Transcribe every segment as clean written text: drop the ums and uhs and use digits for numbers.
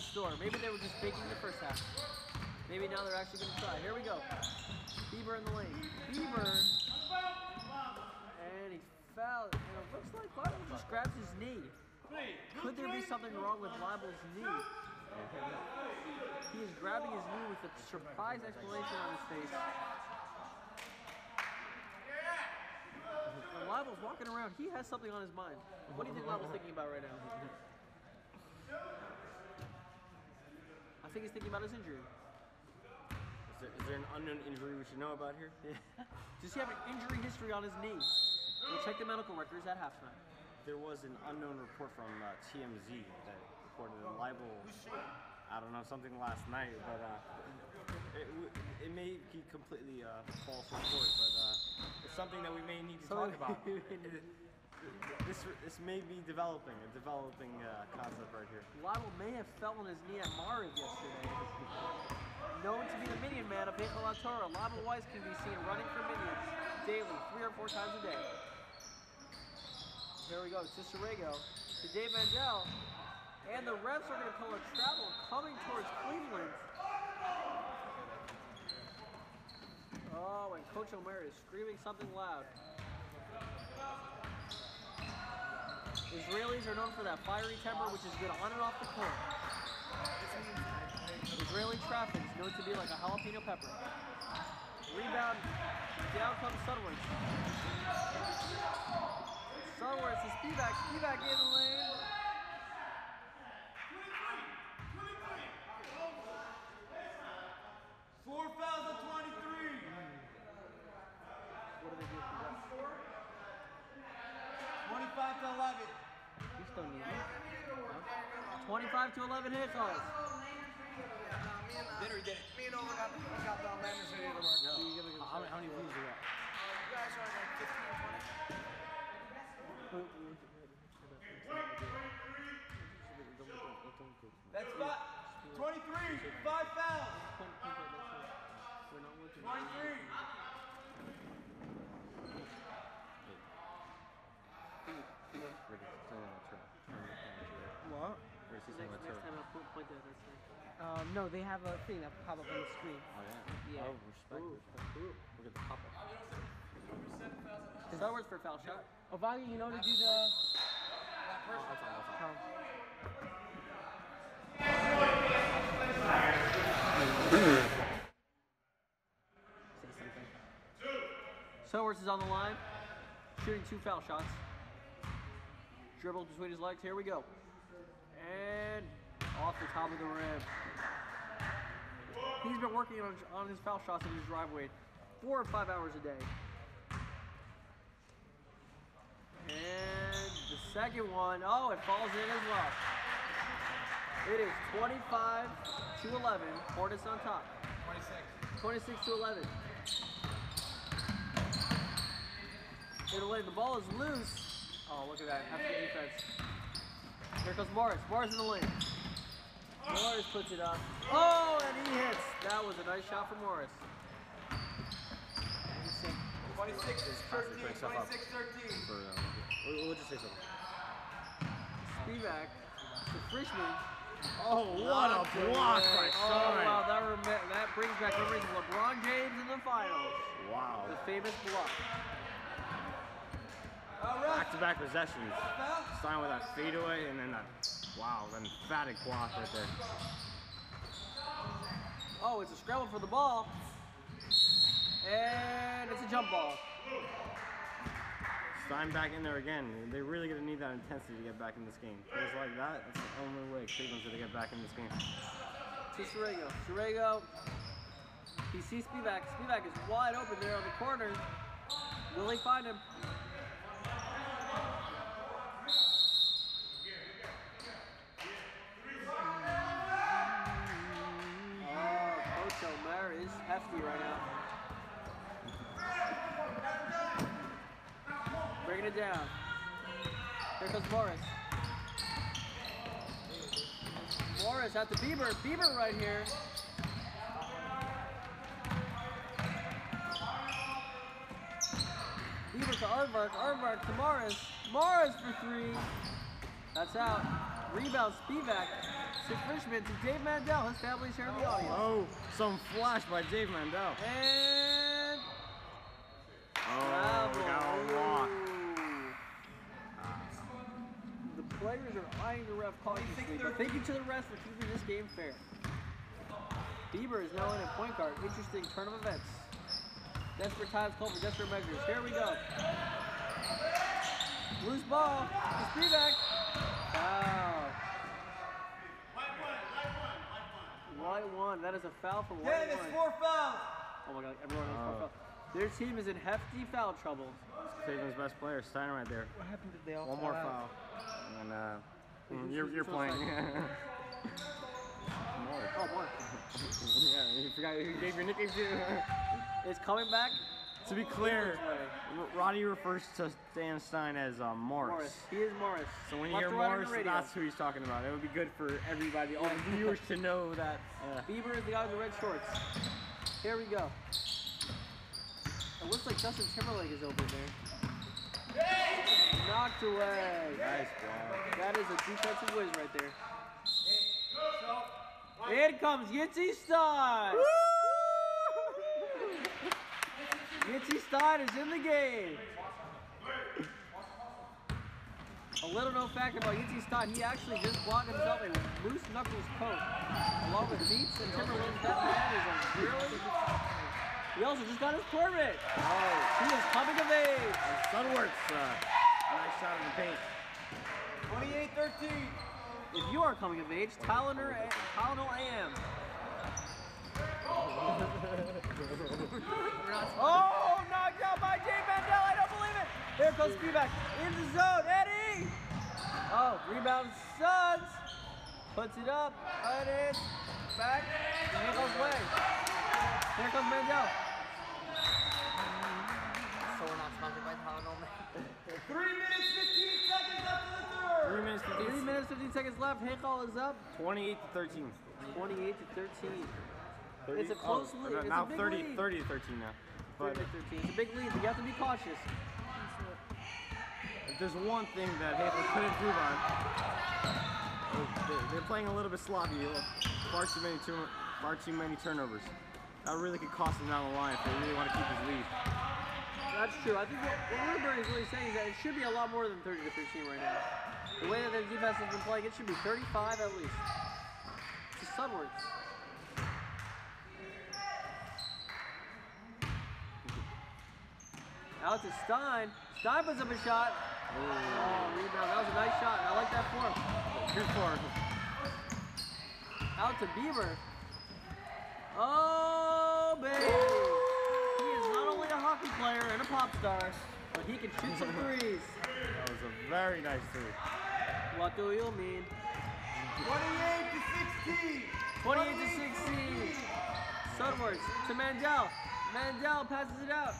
the store. Maybe they were just faking the first half. Maybe now they're actually going to try. Here we go. Bieber in the lane. Bieber. And he fouled. And it looks like Libel just grabs his knee. Could there be something wrong with Libel's knee? He is grabbing his knee with a surprised exclamation on his face. And Libel's walking around. He has something on his mind. What do you think Libel's thinking about right now? I think he's thinking about his injury. Is there an unknown injury we should know about here? Yeah. Does he have an injury history on his knee? We'll check the medical records at halftime. There was an unknown report from TMZ that reported that Libel, I don't know, something last night, but it may be completely false report, but it's something that we may need to talk about. This may be a developing concept right here. Libel may have fell on his knee at Mariv yesterday. Known to be the minion man of Hit La Torre, Libel Weiss can be seen running for minions daily, 3 or 4 times a day. Here we go, to Sorrego, to Dave Angel, and the refs are going to call a travel coming towards Cleveland. Oh, and Coach Omer is screaming something loud. Israelis are known for that fiery temper, which is good on and off the court. Israeli traffic is known to be like a jalapeno pepper. Rebound, down comes Sunworth. Sunworth to Spivak, Spivak in the lane. 4 fouls at 23. What do they do for that? 25 to 11. We still need it. 25 to 11 hits on us. Dinner, he did it. Me and Owen got the Landers ready to work. No. How many views do you got? You guys are like 15 or 20. That's 23. 5 fouls. 23. What? Next time I'll point that this thing. No, they have a thing that pop up on the screen. Oh yeah. Yeah. Oh, respect. Look at the pop up. Sunworth for a foul shot. Ovagi, you know to do the... Sunworth is on the line, shooting 2 foul shots. Dribbles between his legs. Here we go. And off the top of the rim. He's been working on his foul shots in his driveway 4 or 5 hours a day. And the second one, oh, it falls in as well. It is 25 to 11. Hornets on top. 26 to 11. In the lane, the ball is loose. Oh, look at that. After defense. Here comes Morris. Morris in the lane. Morris puts it up. Oh, and he hits. That was a nice shot for Morris. 26-13. 26-13. We'll just say something. Spivak to Frischman. Oh, what a block by Oh, wow. That brings back memories of LeBron James in the finals. Wow. The famous block. Back-to-back possessions. Starting with that fadeaway and then that, wow, an emphatic block right there. Oh, it's a scramble for the ball. And it's a jump ball. Stein back in there again. They're really going to need that intensity to get back in this game. Plays like that, that's the only way Cleveland's going to get back in this game. To Sorrego. Sorrego, he sees Spivak. Spivak is wide open there on the corner. Will he find him? Oh, Coach Omer is hefty right now. Bringing it down. Here comes Morris. Morris at the Bieber. Bieber right here. Bieber to Aardvark. Aardvark to Morris. Morris for 3. That's out. Rebound Spivak. to Fishman to Dave Mandel. His family sharing the audience. Oh, some flash by Dave Mandel. And we got a walk. The players are eyeing the ref cautiously, but thank you to the refs for keeping this game fair. Bieber is now in at point guard. Interesting turn of events. Desperate times call for desperate measures. Here we go. Loose ball. Spivak. Foul. White one. That is a foul for White Yeah, one. it's 4 fouls. Oh my God, everyone has 4 fouls. Their team is in hefty foul trouble. Cleveland's best player, Steiner, right there. What happened if they all One more foul. And you're playing. Oh, more. Yeah, you forgot who gave your nickname to. It's coming back. To be clear, Roddy refers to Dan Stein as Morris. He is Morris. So when you Left hear to right on Morris, the radio. that's who he's talking about. It would be good for everybody, all the viewers to know that. Bieber is the guy with the red shorts. Here we go. It looks like Justin Timberlake is over there. Knocked away. Nice ball. That is a defensive whiz right there. Here comes Yitzy Stein. Yitzy Stein is in the game. A little known fact about Yitzy Stein, he actually just bought himself a Moose Knuckles coat. Along with Beats and Timberlake, that man is a really... He also just got his permit. Oh, he is coming of age. Sunworks, nice shot in the paint. 28-13. If you are coming of age, Tylenol AM. Oh, knocked out by Jay Mandel. I don't believe it. Here comes Spivak in the zone. Eddie. Oh, rebound Suns. Puts it up. And it's back. And here goes Way. Here comes Mandel. So we're not sponsored by Tylenol. 3 minutes, 15 seconds after the third. 3 minutes, 3 minutes, 15 seconds left. Hinkle is up. 28-13. 28 to 13. 30? It's a close lead. It's Now a big 30, lead. 30 to 13 now. 30 But to 13. It's a big lead, but you have to be cautious. if there's one thing that Hazel could improve on, they're playing a little bit sloppy. Far too many turnovers. That really could cost them down the line if they really want to keep this lead. That's true. I think what Woodbury is really saying is that it should be a lot more than 30 to 13 right now. The way that their defense has been playing, it should be 35 at least. It's the Sunworks. Out to Stein. Stein puts up a shot. Oh, rebound. That was a nice shot. I like that form. Good for him. Out to Bieber. Oh, baby. He is not only a hockey player and a pop star, but he can shoot some threes. That was a very nice three. What do you mean? 28 to 16. 28 to 16. Sunworks to Mandel. Mandel passes it out.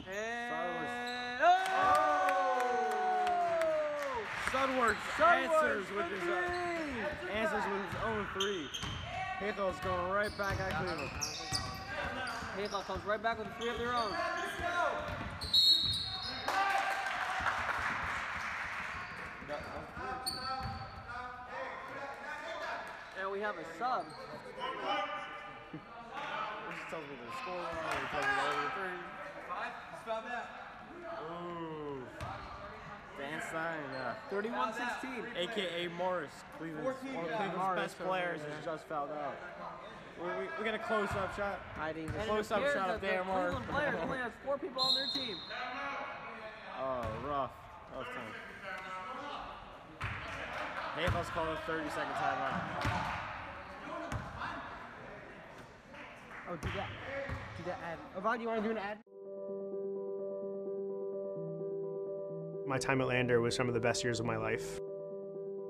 And Sunworks answers with his own three. Hazel's going right back at Cleveland. Hazel comes right back with a three of their own. And we have a sub. This tells me the score. It tells me the three. Ooh. Dan Stein, 31-16. a.k.a. Morris, Cleveland's, one of Cleveland's best players, has just fouled out. We get a close-up shot. Hiding. And Close-up it appears shot that of the Dan Morris. Cleveland players only has 4 people on their team. Oh, rough time. Hazel's called a 30-second timeout. Oh, do that. Do that ad. Oh, Rod, you want to do an ad? My time at Lander was some of the best years of my life.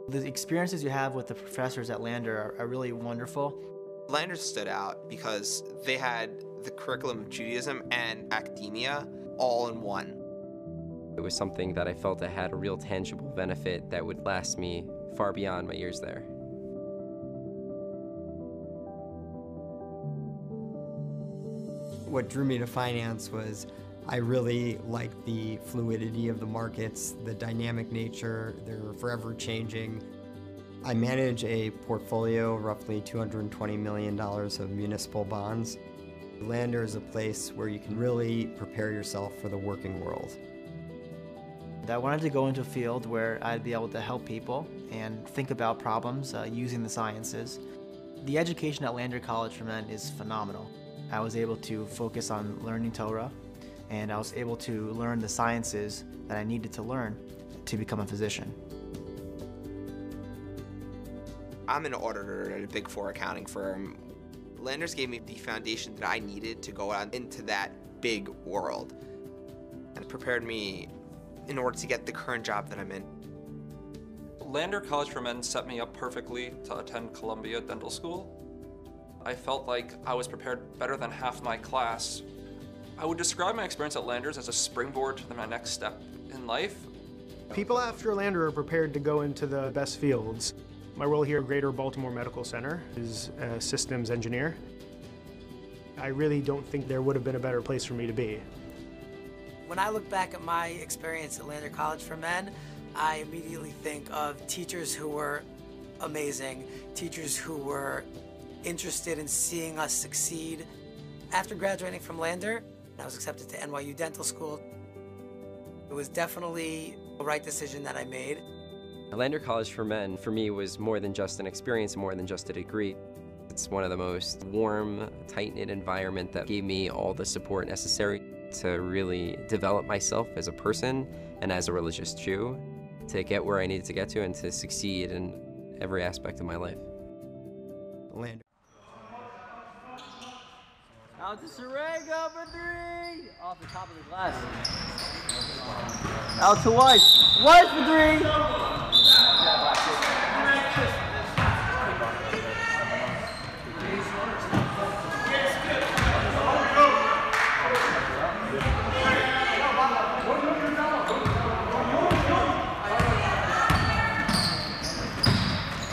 The experiences you have with the professors at Lander are really wonderful. Lander stood out because they had the curriculum of Judaism and academia all in one. It was something that I felt that had a real tangible benefit that would last me far beyond my years there. What drew me to finance was I really liked the fluidity of the markets, the dynamic nature, they're forever changing. I manage a portfolio of roughly $220 million of municipal bonds. Lander is a place where you can really prepare yourself for the working world. I wanted to go into a field where I'd be able to help people and think about problems using the sciences. The education at Lander College for Men is phenomenal. I was able to focus on learning Torah, and I was able to learn the sciences that I needed to learn to become a physician. I'm an auditor at a Big Four accounting firm. Landers gave me the foundation that I needed to go out into that big world, and it prepared me in order to get the current job that I'm in. Lander College for Men set me up perfectly to attend Columbia Dental School. I felt like I was prepared better than half my class. I would describe my experience at Landers as a springboard to my next step in life. People after Lander are prepared to go into the best fields. My role here at Greater Baltimore Medical Center is a systems engineer. I really don't think there would have been a better place for me to be. When I look back at my experience at Lander College for Men, I immediately think of teachers who were amazing, teachers who were interested in seeing us succeed. After graduating from Lander, I was accepted to NYU Dental School. It was definitely the right decision that I made. Lander College for Men, for me, was more than just an experience, more than just a degree. It's one of the most warm, tight-knit environment that gave me all the support necessary to really develop myself as a person and as a religious Jew, to get where I needed to get to and to succeed in every aspect of my life. Lander. Out to Sorrego for three! Off the top of the glass. Out to Weiss. Weiss for three!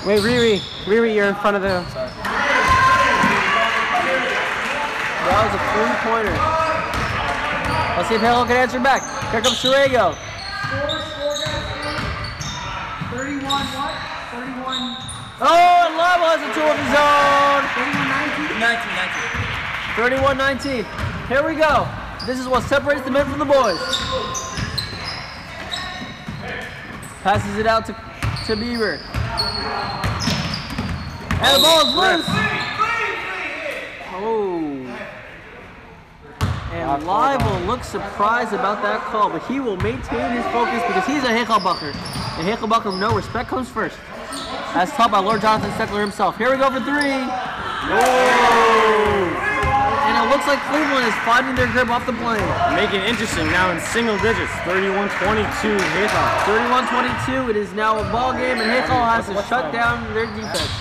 Wait, Riri, you're in front of the... That was a three-pointer. Let's see if Halo can answer back. Here comes Sorrego. Score, 31 what? 31. Oh, and Lava has a two of his own. 31-19. 31-19. Here we go. This is what separates the men from the boys. Passes it out to Bieber. And the ball is loose. Oh. And Live looks surprised about that call, but he will maintain his focus because he's a Hechelbacher. And Hechelbacher, no respect comes first. As taught by Lord Jonathan Steckler himself. Here we go for three. Oh. And it looks like Cleveland is finding their grip off the plane. Making it interesting now in single digits. 31-22 Hechel. 31-22. It is now a ball game, and Hechel has to shut down their defense.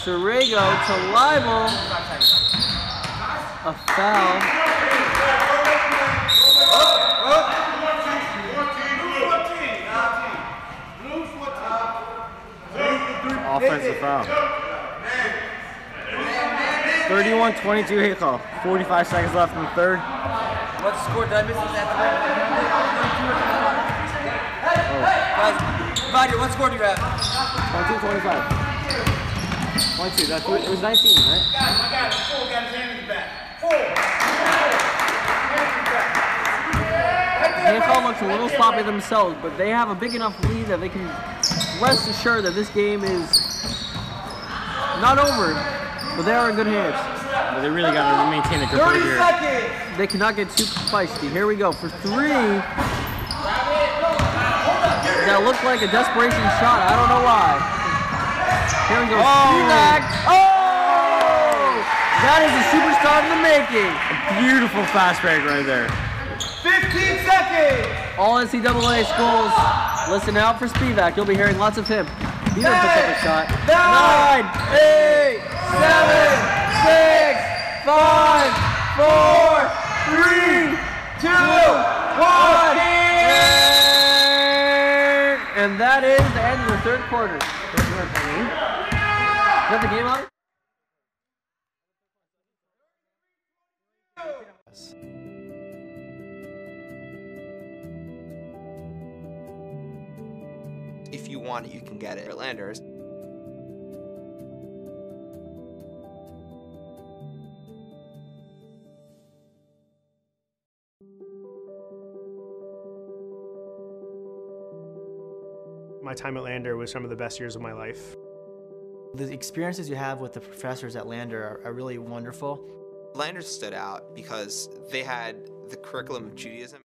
Sorrego to Leibel. A foul. Offensive foul. 31-22 Hechel. 45 seconds left in the third. What's the score? Did I miss that? Ryder, what score do you have? 22-25. 22, that's it was 19, right? I got it. 4 got his hand in the back. 4. Hechel looks a little sloppy themselves, but they have a big enough lead that they can rest assured that this game is not over, but they are in good hands. But they really got to maintain a grip here. 30 seconds! They cannot get too feisty. Here we go for three. That looked like a desperation shot. I don't know why. Here we go. Spivak. Oh! That is a superstar in the making. A beautiful fast break right there. 15 seconds! All NCAA schools, listen out for Spivak. You'll be hearing lots of him. He didn't pick up a shot. 9, 8, 7, 6, 5, 4, 3, 2, 1. And that is the end of the third quarter. Is that the game on? If you want it, you can get it at Landers. My time at Lander was some of the best years of my life. The experiences you have with the professors at Lander are really wonderful. Landers stood out because they had the curriculum of Judaism.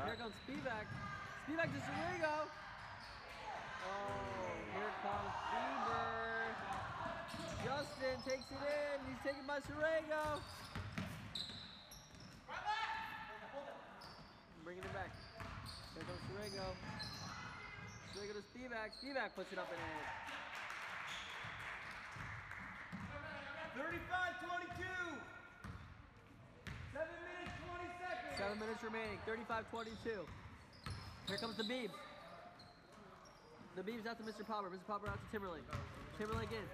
Here comes Spivak. Spivak to Sorego. Oh, here comes Bieber. Justin takes it in. He's taken by Sorego. Bringing it back. Here comes Sorego. Sorego to Spivak. Spivak puts it up and in. 35-22. 7 minutes, 20 seconds. 7 minutes remaining. 35-22. Here comes the Beebs. The Beebs out to Mr. Popper. Mr. Popper out to Timberlake. Timberlake in.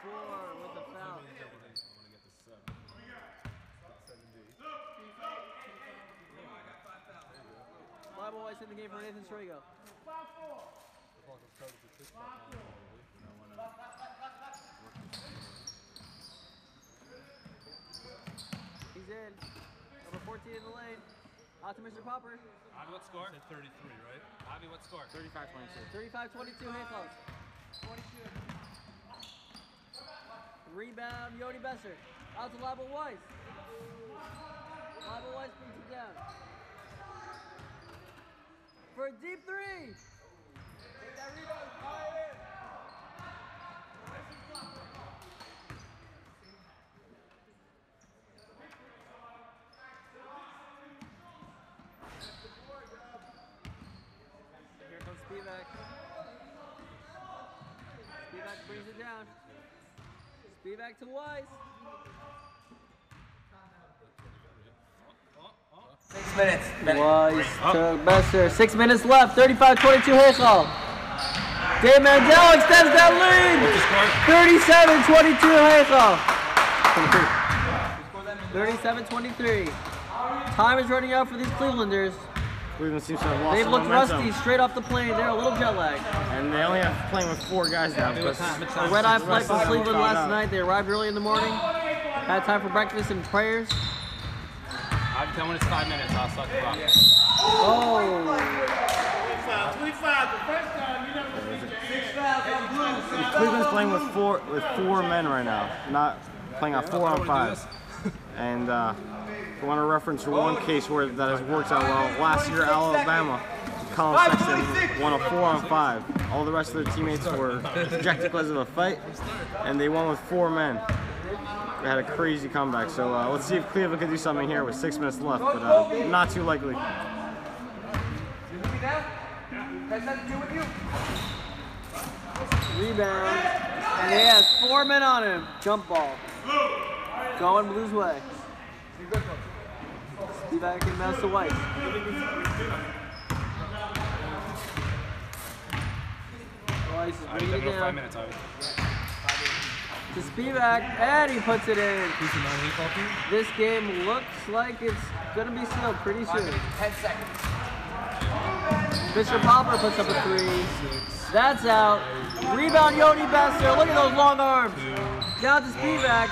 4 with the foul. Bible Weiss in the game for Nathan Sorego. He's in. Number 14 in the lane. Out to Mr. Popper. Bobby, what score? 33, right? Bobby, what score? 35-22. 35-22, Haycliffe. 22. Rebound, Yodi Besser. Out to Labo Weiss. Labo Weiss brings it down. For a deep three. Take that rebound. Fire it. Here comes Spivak. Spivak brings it down. Spivak to Weiss. 6 minutes. Weiss to Besser. 6 minutes left. 35-22 Haycliffe. Dave Mandel extends that lead. 37-23 Haycliffe. 37-23. Time is running out for these Clevelanders. Cleveland seems to have lost They've some looked momentum. rusty straight off the plane. They're a little jet lagged. And they only have playing with 4 guys now. Because A red-eye flight from Cleveland last night. They arrived early in the morning. Had time for breakfast and prayers. I'll tell when it's 5 minutes. I'll start the clock. Oh. 25. The first time you never see 6 fouls on blue. Cleveland's playing with four men right now, not playing on 4-on-5. And I want to reference one case where that has worked out well. Last year, Alabama, Colin Sexton won a 4-on-5. All the rest of their teammates were ejected because of a fight, and they won with 4 men. They had a crazy comeback. So let's see if Cleveland can do something here with 6 minutes left, but not too likely. Rebound. And he has 4 men on him. Jump ball. Going Blues way. Spivak and Master Weiss. Weiss is bringing it down. 5 minutes, Bobby. To Spivak, and he puts it in. This game looks like it's going to be sealed pretty soon. 10 seconds. Mr. Popper puts up a 3. That's out. Rebound, Yodi Besser. Look at those long arms. Down to Spivak.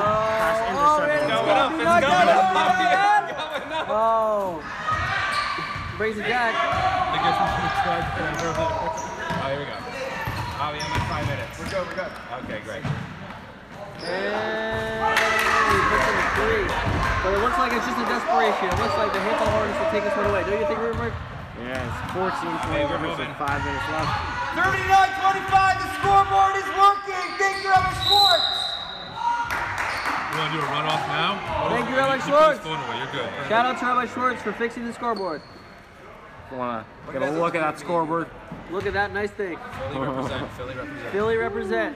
Oh, and it's going to be knocked out. Oh. brings it back. Oh, here we go. Oh, we have like 5 minutes. We're good. Okay, great. And he puts in a 3. But it looks like it's just a desperation. It looks like the Hinkle Hornets will take this one away. Don't you think, Ruben? Yeah, it's 14-20 with 5 minutes left. 39-25, the scoreboard is working. Thank you, Alex Schwartz. You want to do a runoff now? Thank you, Alex Schwartz. You're good. Shout out to Rabbi Schwartz for fixing the scoreboard. You want to get a look at that scoreboard? Look at that nice thing. Philly represent. Philly represent. Philly represent.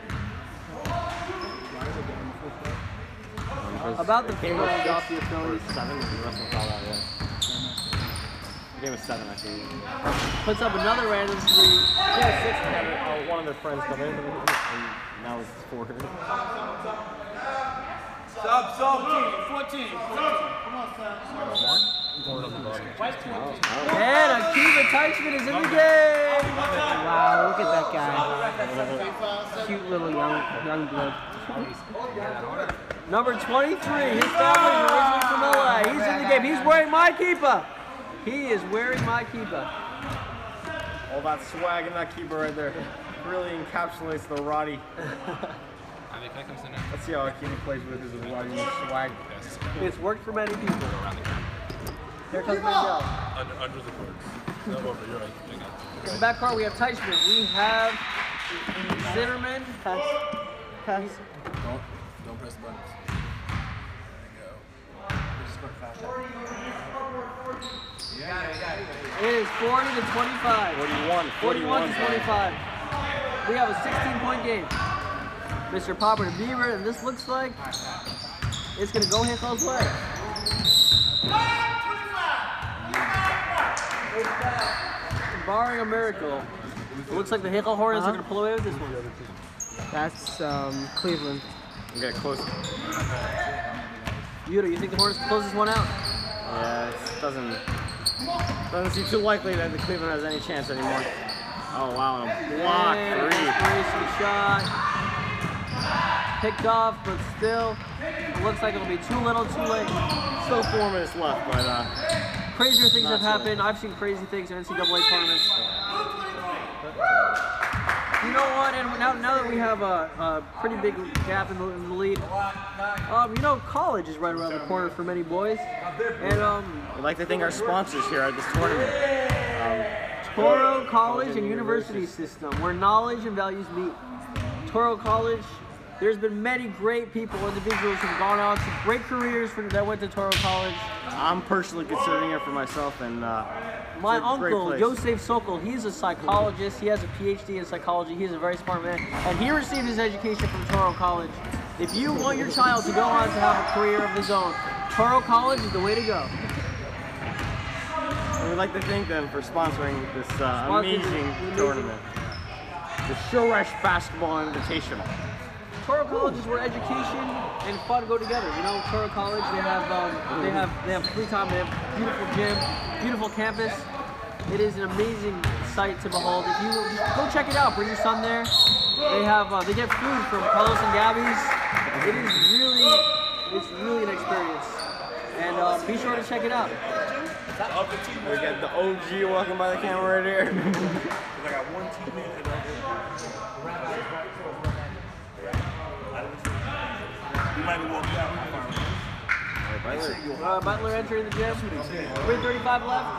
About the Philadelphia Phillies. 7, the rest of all that, yeah. The game was 7, I think. Puts up another random 3. Yeah, 6. We had one of their friends come in, and now it's 4. Sub, 14. Come on, And Akiva Teichman is in the game! Wow, look at that guy. Cute little young blood. Number 23, his family is originally from LA. He's in the game. He's wearing my keeper. He is wearing my keeper. All that swag in that keeper right there really encapsulates the Roddy. Let's see how Akiva plays with his Roddy swag. It's worked for many people. Here comes Miguel. Under the cords. No, over. You're right. In the back car, we have Teichman. We have Zitterman. Pass. Don't press the buttons. It is 40 to 25. 41 to 25. We have a 16-point game. Mr. Popper to Beaver, and this looks like it's going to go Hinkle's way. Barring a miracle, it looks like the Hinkle Hornets are going to pull away with this one. That's Cleveland. I'm getting close. Yuta, you think the Hornets close this one out? Yeah, it doesn't seem too likely that the Cleveland has any chance anymore. Oh wow, a block 3. Desperation shot. Picked off, but still, it looks like it'll be too little, too late. Still 4 minutes left, but crazier things have happened. I've seen crazy things in NCAA tournaments. You know what? And now that we have a pretty big gap in the lead, you know, college is right around the corner for many boys. And we'd like to thank our sponsors here at this tournament. Toro College and University System, where knowledge and values meet. Toro College. There's been many great people, individuals who've gone on to great careers that went to Toro College. I'm personally considering it for myself, and my uncle, Yosef Sokol, he's a psychologist. He has a PhD in psychology. He's a very smart man, and he received his education from Toro College. If you want your child to go on to have a career of his own, Toro College is the way to go. And we'd like to thank them for sponsoring this amazing tournament, the Shoresh Basketball Invitational. Toro College is where education and fun go together. You know, Toro College, they have free time, they have beautiful gym, beautiful campus. It is an amazing sight to behold. If you go check it out, bring your son there. They get food from Carlos and Gabby's. It's really an experience. And be sure to check it out. We got the OG walking by the camera right here. I got one teammate right here. You might be walking out. Butler entering the gym. 3:35 left.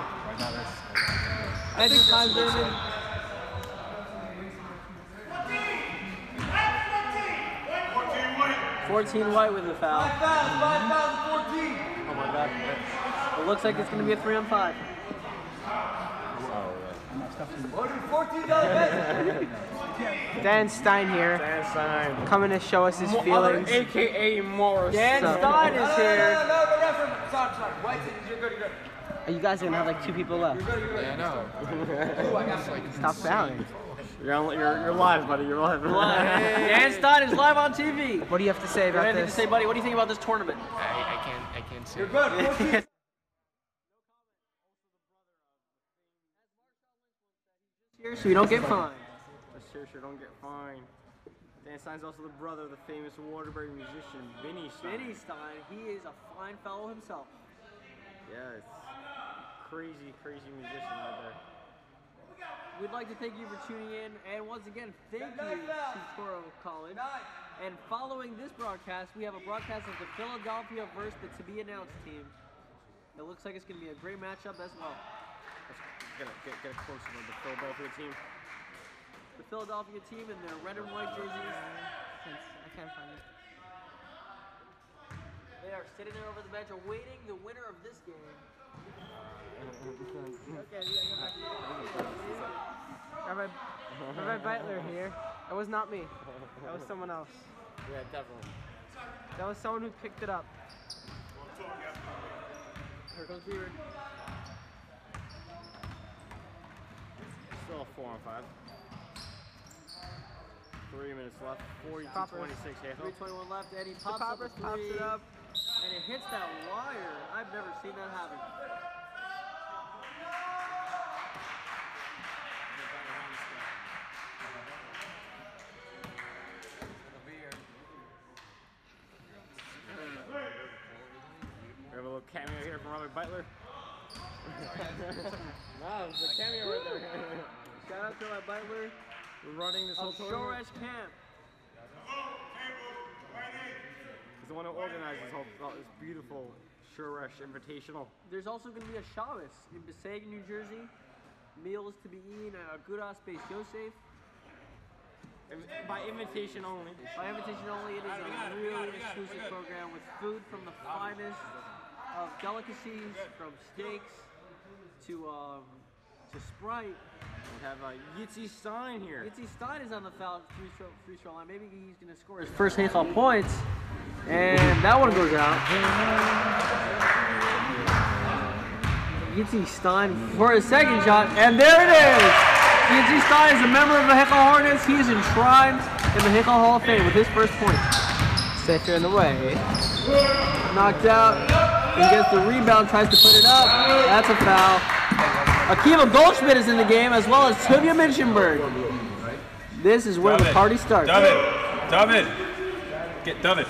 Entrance time, German. 14 White with the foul. 5 fouls, 14. Oh my God. It looks like it's going to be a 3-on-5. Dan Stein here. Dan Stein. Coming to show us his feelings. AKA Morris. Dan Stein is here. White, you're good. You guys are going to have like 2 people left. Yeah, I know. Stop fouling. You're live, buddy. You're live. Dan Stein is live on TV. What do you have to say about Anything this? to say, buddy? What do you think about this tournament? I can't say. You're good. So you don't get fined. Sure, don't get fined. Dan Stein's also the brother of the famous Waterbury musician, Vinny Stein. Vinny Stein, he is a fine fellow himself. Yes. crazy musician right there. We'd like to thank you for tuning in, and once again, thank you to Toro College. And following this broadcast, we have a broadcast of the Philadelphia versus the to-be-announced team. It looks like it's going to be a great matchup as well. Let's get a closer look at the Philadelphia team. The Philadelphia team in their red and white jerseys. I can't find it. They are sitting there over the bench awaiting the winner of this game. Okay, Rabbi Beitler here. That was not me. That was someone else. Yeah, definitely. That was someone who picked it up. Here comes Beaver. Still a 4-on-5. 3 minutes left. 42-26. 3:21 left, and he pops Poppers up a pops three, it up. and it hits that wire. I've never seen that happen. We have a little cameo here from Robert Beitler. Wow, it's a cameo right there. Shout out to Robert Beitler. We're running this whole of tournament. Shoresh Camp. He's the one who organized this beautiful Shoresh Invitational. There's also going to be a Shabbos in Passaic, New Jersey. Meals to be eaten at Agudas Beis Yosef. By invitation only. By invitation only, it is a really exclusive program with food from the finest of delicacies, from steaks to Sprite. We have Yitzi Stein here. Yitzi Stein is on the foul free throw line. Maybe he's going to score his first Heichal points. And that one goes out. Yitzi Stein for his second shot. And there it is! Yitzi Stein is a member of the Heichal Hornets. He is enshrined in the Heichal Hall of Fame with his first point. Safer in the way. Knocked out. He gets the rebound, tries to put it up. That's a foul. Akiva Goldschmidt is in the game, as well as Tuvia Minchenberg. This is where the party starts. David! Get David.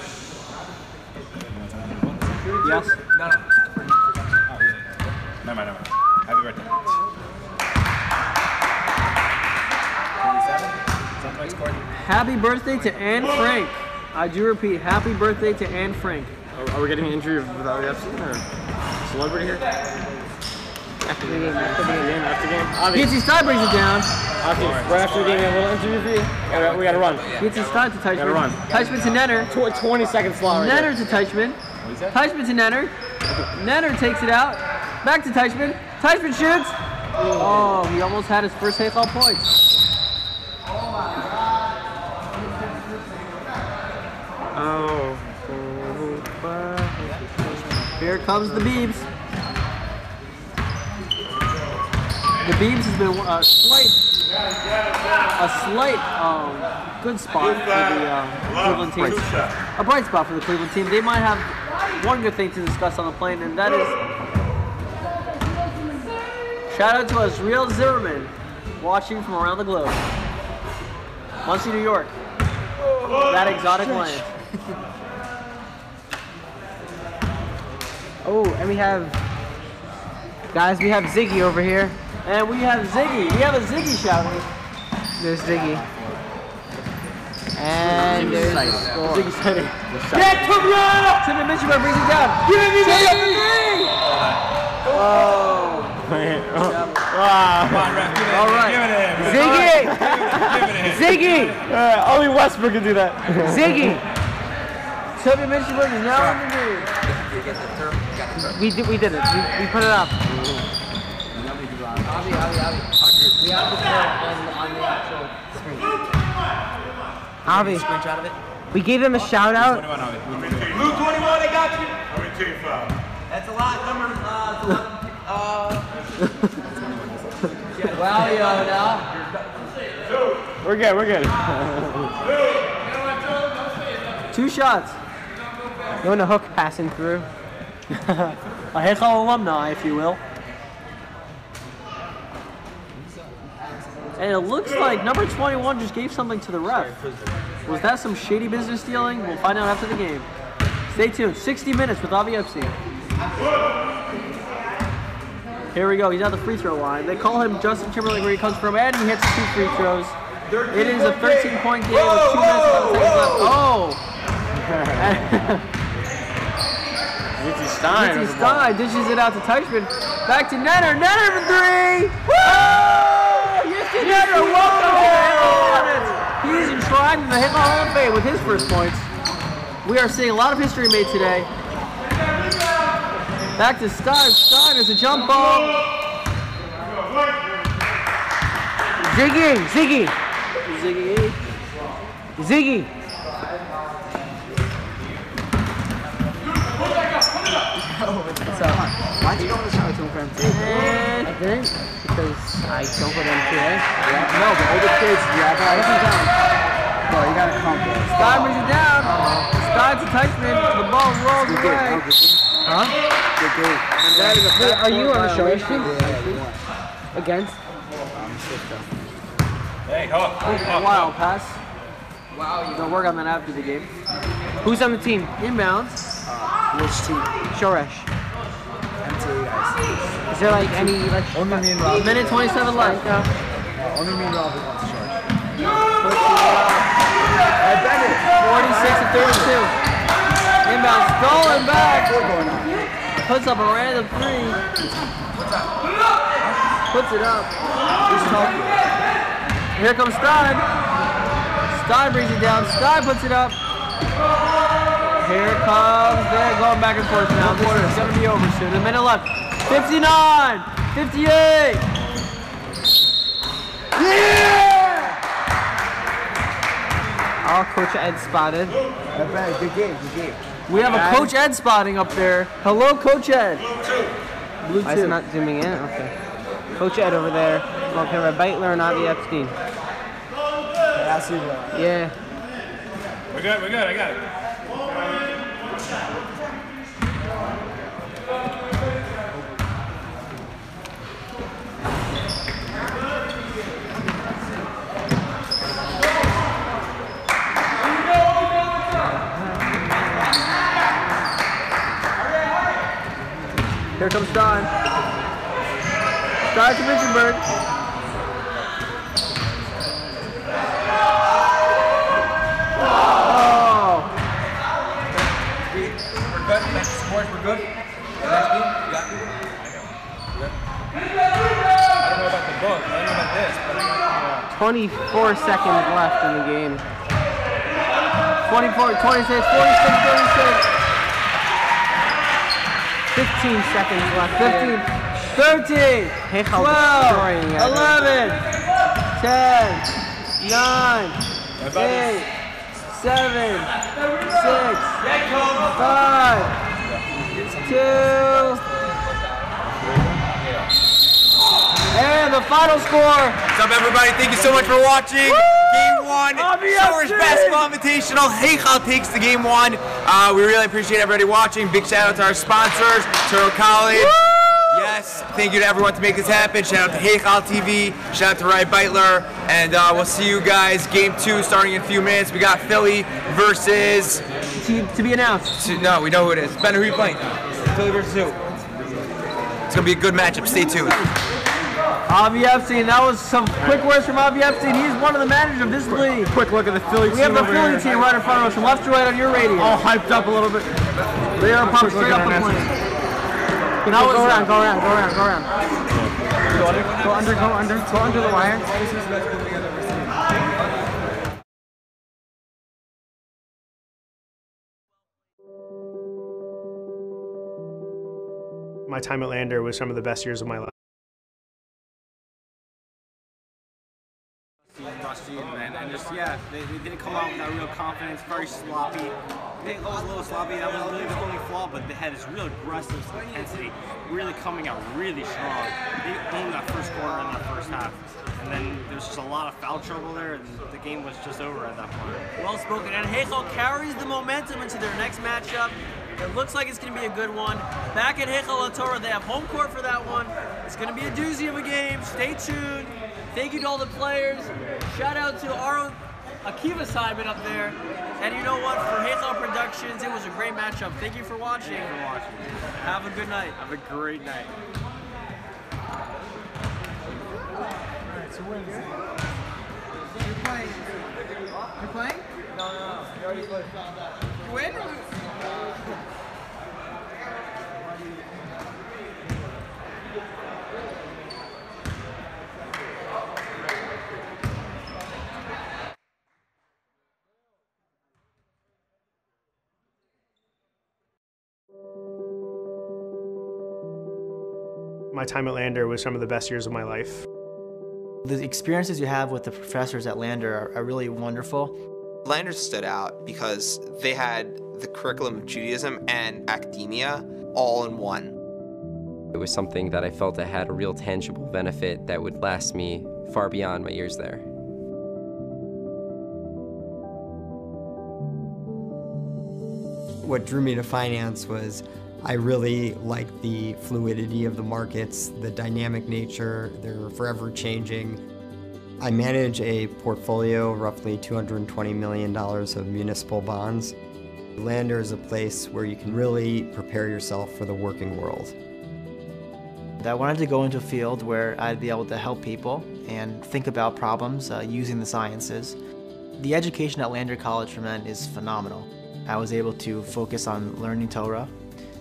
Yes? No. Oh, yeah. Never mind. Happy birthday. 27? Happy birthday to Anne Frank. I do repeat, happy birthday to Anne Frank. Are we getting an interview without Epstein or celebrity here? After the game. Yitzi Stein brings it down. Right after the game, a little interview for you. We gotta run. Yitzi Stein to Teichman. Gotta run. Teichman to Nenner. 20 seconds slot. Nenner to Teichman. Teichman to Nenner. Nenner takes it out. Back to Teichman. Teichman shoots. Oh, he almost had his first Heichal points. Oh. Here comes the Beebs. The Beebs has been a slight good spot for the Cleveland team. A bright spot for the Cleveland team. They might have one good thing to discuss on the plane, and that is shout out to Azriel Zimmerman, watching from around the globe. Muncie, New York. That exotic land. Oh, and we have Ziggy over here. And we have Ziggy. We have a Ziggy shouting. There's Ziggy. And there's the score. Ziggy setting. Get Tuvia! Tuvia Minchenberg brings it down. Give me the three! Oh. Come on, ref. All right. Give it to him. Ziggy! Only Westbrook can do that. Ziggy! Tuvia Minchenberg is now in the lead. We did it. We put it up. We have the score on the actual screen. Avi, Screenshot of it. we gave them a shout out. Blue 21, I got you. 22 foul. That's a lot. Number Wow, yo, now. We're good. 2 shots. You want a hook passing through? A Heichal alumni, if you will. And it looks like number 21 just gave something to the ref. Was that some shady business dealing? We'll find out after the game. Stay tuned. 60 minutes with Avi Epstein. Here we go. He's at the free throw line. They call him Justin Timberlake where he comes from, and he hits 2 free throws. It is a 13-point game with 2 minutes left. Oh! Richie Stein. Richie Stein dishes it out to Teichman. Back to Netter. Netter for 3! Woo! Netter, welcome to the Hickle Hornets. He's enshrined in the Hickle Hall of Fame with his first points. We are seeing a lot of history made today. Back to Stein. Stein is a jump ball. Ziggy. Ziggy. Ziggy. Ziggy. Why'd you go on the shower to him for MTA? I didn't, because I don't go to MTA. Yeah. No, but older kids, yeah, I listen down. Bro, you gotta come, bro. Stein brings it down. Stein to Teichman. The ball rolls away. Huh? Good game. Are you on the Shoresh team? Yeah. Against? Hey, ho. Wild pass. Wow. You're gonna work on that after the game. Who's on the team? Inbounds. Which team? Shoresh. MTA guys. Is there like any Only me and Rob. Minute 27 left. Only me and Rob wants to charge. 46 to 32. Inbound stolen back. Puts up a random 3. Puts it up. Here comes Stein. Stein brings it down. Stein puts it up. Here comes, they're going back and forth now. This is going to be over soon. A minute left. 59, 58. Yeah! Our Coach Ed spotted. Good game, good game. We have a Coach Ed spotting up there. Hello, Coach Ed. Blue Why is it not zooming in? Okay. Coach Ed over there. Well, camera Beitler and Avi Epstein. Yeah, I see that. Yeah. We're good, I got it. Here comes Stein. Stein to Richenberg. Oh! We're good. Next support, we're good. Next team, you got me? Good. I don't know about the book. I don't know about this, but I got 24 seconds left in the game. 24, 26, 46, 36. 15 seconds left. 15, 13, 12, 11, 10, 9, 8, 7, 6, 5, 2, and the final score. What's up, everybody? Thank you so much for watching. Game 1, Shoresh Basketball Invitational. Heichal takes the game 1. We really appreciate everybody watching. Big shout out to our sponsors, Turtle College. Yes, thank you to everyone to make this happen. Shout out to Heichal TV. Shout out to Ryan Beitler. And we'll see you guys game 2 starting in a few minutes. We got Philly versus... To be announced. No, we know who it is. Ben, who are you playing? Philly versus who? It's going to be a good matchup. Stay tuned. Avi Epstein, that was some quick words from Avi Epstein. He's one of the managers of this league. Quick look at the Philly team. We have the Philly team right in front of us, from left to right on your radio. All hyped up a little bit. They are pumped straight up the plane. Go around. Go under the wire. My time at Lander was some of the best years of my life. Rusty and just they didn't come out with that real confidence. Very sloppy. They was a little sloppy. That was really the only flaw, but they had this real aggressive intensity, really coming out really strong. They owned that first quarter and that first half, and then there was just a lot of foul trouble there, and the game was just over at that point. Well spoken. And Heichal carries the momentum into their next matchup. It looks like it's going to be a good one. Back at Heichal Torah, they have home court for that one. It's going to be a doozy of a game. Stay tuned. Thank you to all the players. Shout out to our own Akiva Simon up there. And you know what? For Heichal Productions, it was a great matchup. Thank you for watching. Thank you for watching. Have a good night. Have a great night. It's a win. You're playing. You're playing? No. You already played. Win or lose? My time at Lander was some of the best years of my life. The experiences you have with the professors at Lander are really wonderful. Lander stood out because they had the curriculum of Judaism and academia all in one. It was something that I felt I had a real tangible benefit that would last me far beyond my years there. What drew me to finance was I really liked the fluidity of the markets, the dynamic nature, they're forever changing. I manage a portfolio of roughly $220 million of municipal bonds. Lander is a place where you can really prepare yourself for the working world. I wanted to go into a field where I'd be able to help people and think about problems using the sciences. The education at Lander College for Men is phenomenal. I was able to focus on learning Torah,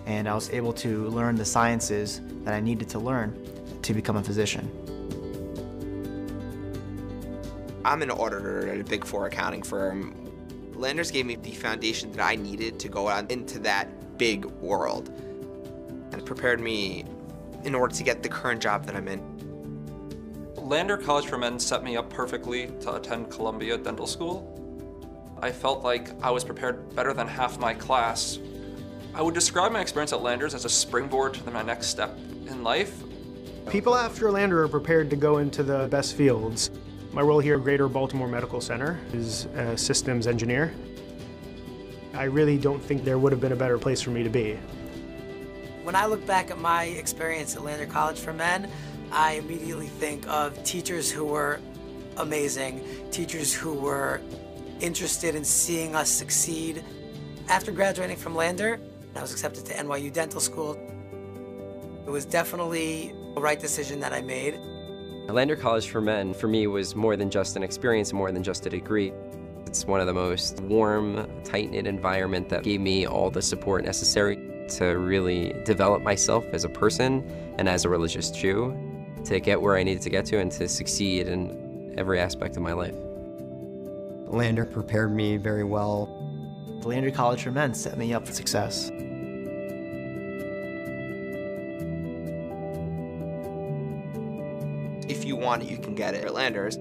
and I was able to learn the sciences that I needed to learn to become a physician. I'm an auditor at a Big Four accounting firm. Landers gave me the foundation that I needed to go out into that big world, and it prepared me in order to get the current job that I'm in. Lander College for Men set me up perfectly to attend Columbia Dental School. I felt like I was prepared better than half my class. I would describe my experience at Landers as a springboard to my next step in life. People after Lander are prepared to go into the best fields. My role here at Greater Baltimore Medical Center is a systems engineer. I really don't think there would have been a better place for me to be. When I look back at my experience at Lander College for Men, I immediately think of teachers who were amazing, teachers who were interested in seeing us succeed. After graduating from Lander, I was accepted to NYU Dental School. It was definitely the right decision that I made. Lander College for Men, for me, was more than just an experience, more than just a degree. It's one of the most warm, tight-knit environment that gave me all the support necessary to really develop myself as a person and as a religious Jew, to get where I needed to get to and to succeed in every aspect of my life. Lander prepared me very well. The Lander College for Men set me up for success. If you want it, you can get it at Landers.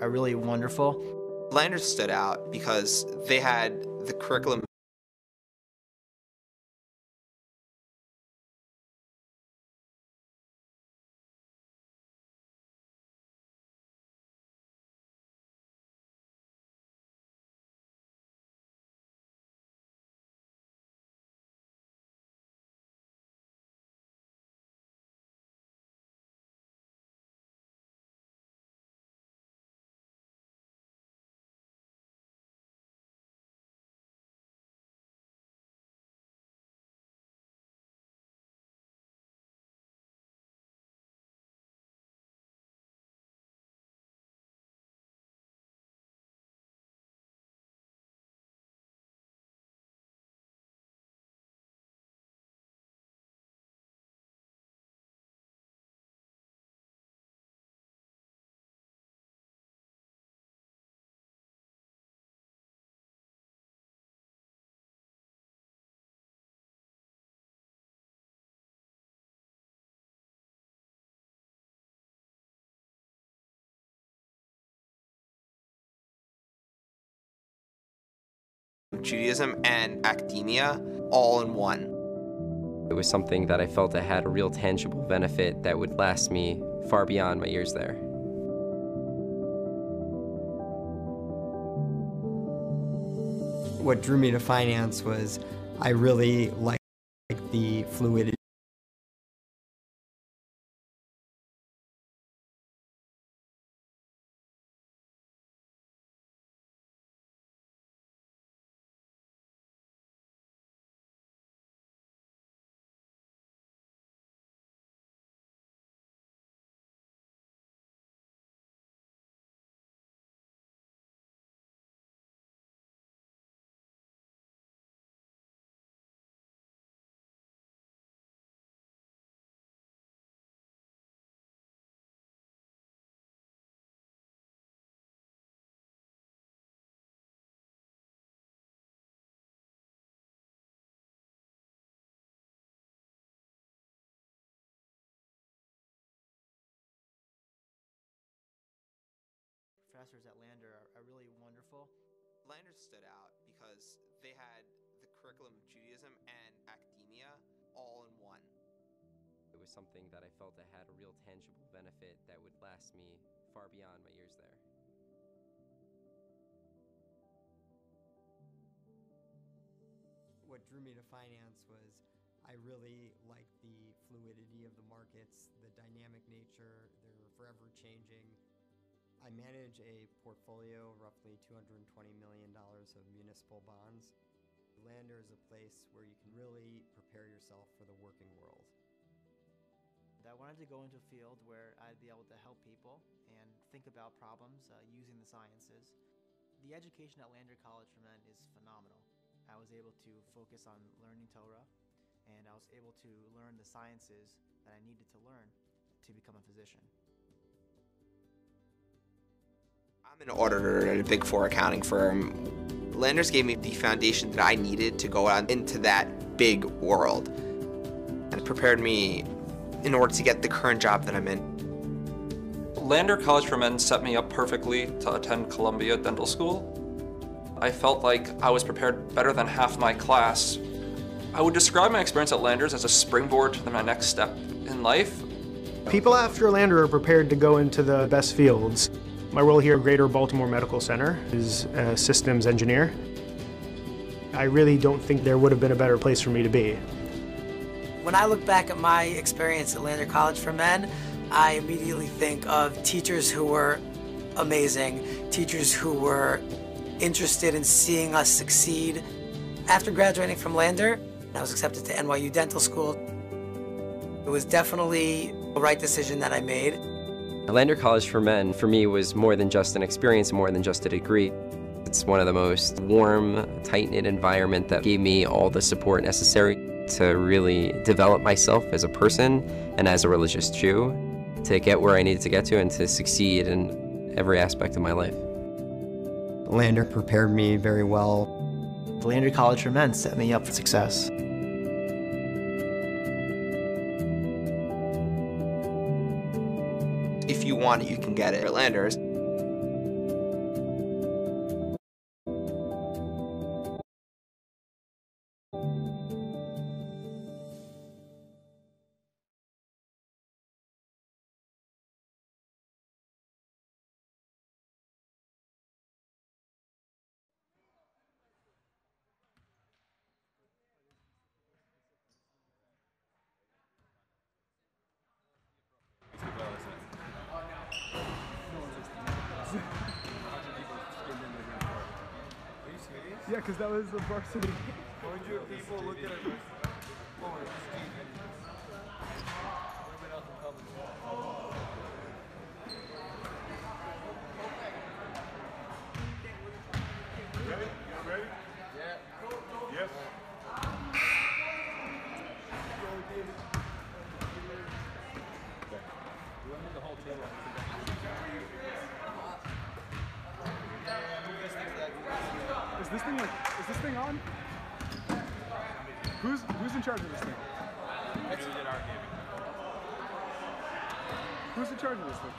Are really wonderful. Landers stood out because they had the curriculum Judaism and academia all in one. It was something that I felt I had a real tangible benefit that would last me far beyond my years there. What drew me to finance was I really liked the fluidity. Professors at Lander are really wonderful. Lander stood out because they had the curriculum of Judaism and academia all in one. It was something that I felt I had a real tangible benefit that would last me far beyond my years there. What drew me to finance was I really liked the fluidity of the markets, the dynamic nature, they're forever changing. I manage a portfolio of roughly $220 million of municipal bonds. Lander is a place where you can really prepare yourself for the working world. I wanted to go into a field where I'd be able to help people and think about problems using the sciences. The education at Lander College for Men is phenomenal. I was able to focus on learning Torah, and I was able to learn the sciences that I needed to learn to become a physician. I'm an auditor at a Big Four accounting firm. Landers gave me the foundation that I needed to go out into that big world, and it prepared me in order to get the current job that I'm in. Lander College for Men set me up perfectly to attend Columbia Dental School. I felt like I was prepared better than half my class. I would describe my experience at Landers as a springboard to my next step in life. People after Lander are prepared to go into the best fields. My role here at Greater Baltimore Medical Center is a systems engineer. I really don't think there would have been a better place for me to be. When I look back at my experience at Lander College for Men, I immediately think of teachers who were amazing, teachers who were interested in seeing us succeed. After graduating from Lander, I was accepted to NYU Dental School. It was definitely the right decision that I made. Lander College for Men, for me, was more than just an experience, more than just a degree. It's one of the most warm, tight-knit environment that gave me all the support necessary to really develop myself as a person and as a religious Jew, to get where I needed to get to and to succeed in every aspect of my life. Lander prepared me very well. The Lander College for Men set me up for success. If you want it, you can get it at Landers. Yeah, because that was the varsity. 100 people look at it. Ready? You ready? Yeah. Yes. Is this thing on? Who's in charge of this thing? Who's in charge of this thing?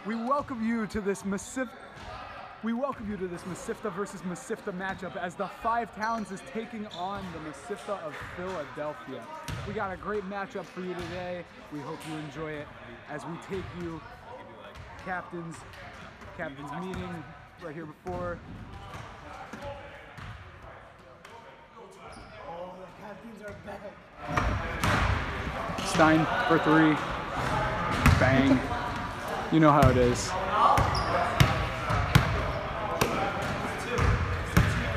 We welcome you to this Mesivta versus Mesivta matchup as the Five Towns is taking on the Mesivta of Philadelphia. We got a great matchup for you today. We hope you enjoy it as we take you captains meeting right here before. Oh, the captains are back. Stein for three. Bang. You know how it is.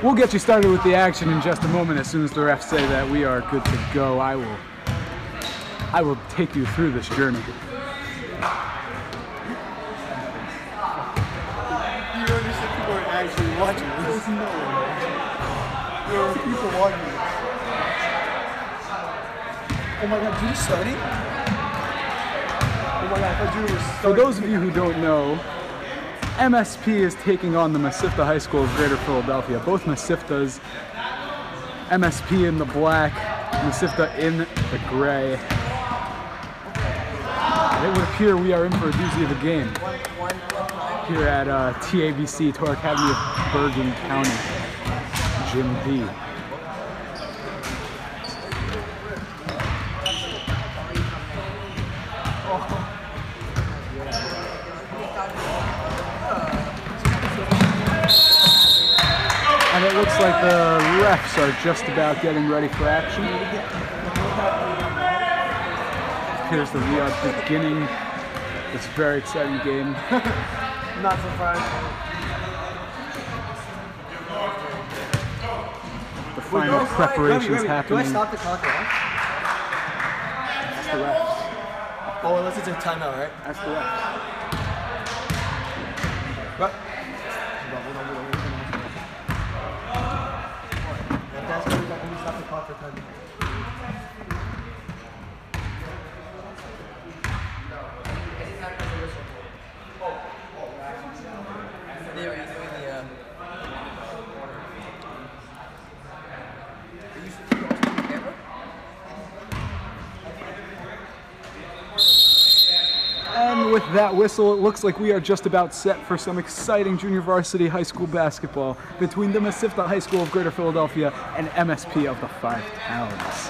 We'll get you started with the action in just a moment. As soon as the refs say that we are good to go, I will take you through this journey. You understand people are actually watching this? There are people watching this. Oh my God, Judy's starting? Oh my God, I thought Judy was starting. For those of you who don't know, MSP is taking on the Mesivta High School of Greater Philadelphia. Both Mesivtas, MSP in the black, Mesivta in the gray. It would appear we are in for a doozy of a game here at TABC, Torrey Academy of Bergen County, Gym B. And it looks like the refs are just about getting ready for action. It appears that we are beginning this very exciting game. Not surprised. The final preparations happening. Do I stop the clock right? That's the refs. Oh, unless it's a timeout, right? That's the refs. Right. Stop the clock for time. And with that whistle, it looks like we are just about set for some exciting junior varsity high school basketball between the Mesivta High School of Greater Philadelphia and MSP of the Five Towns.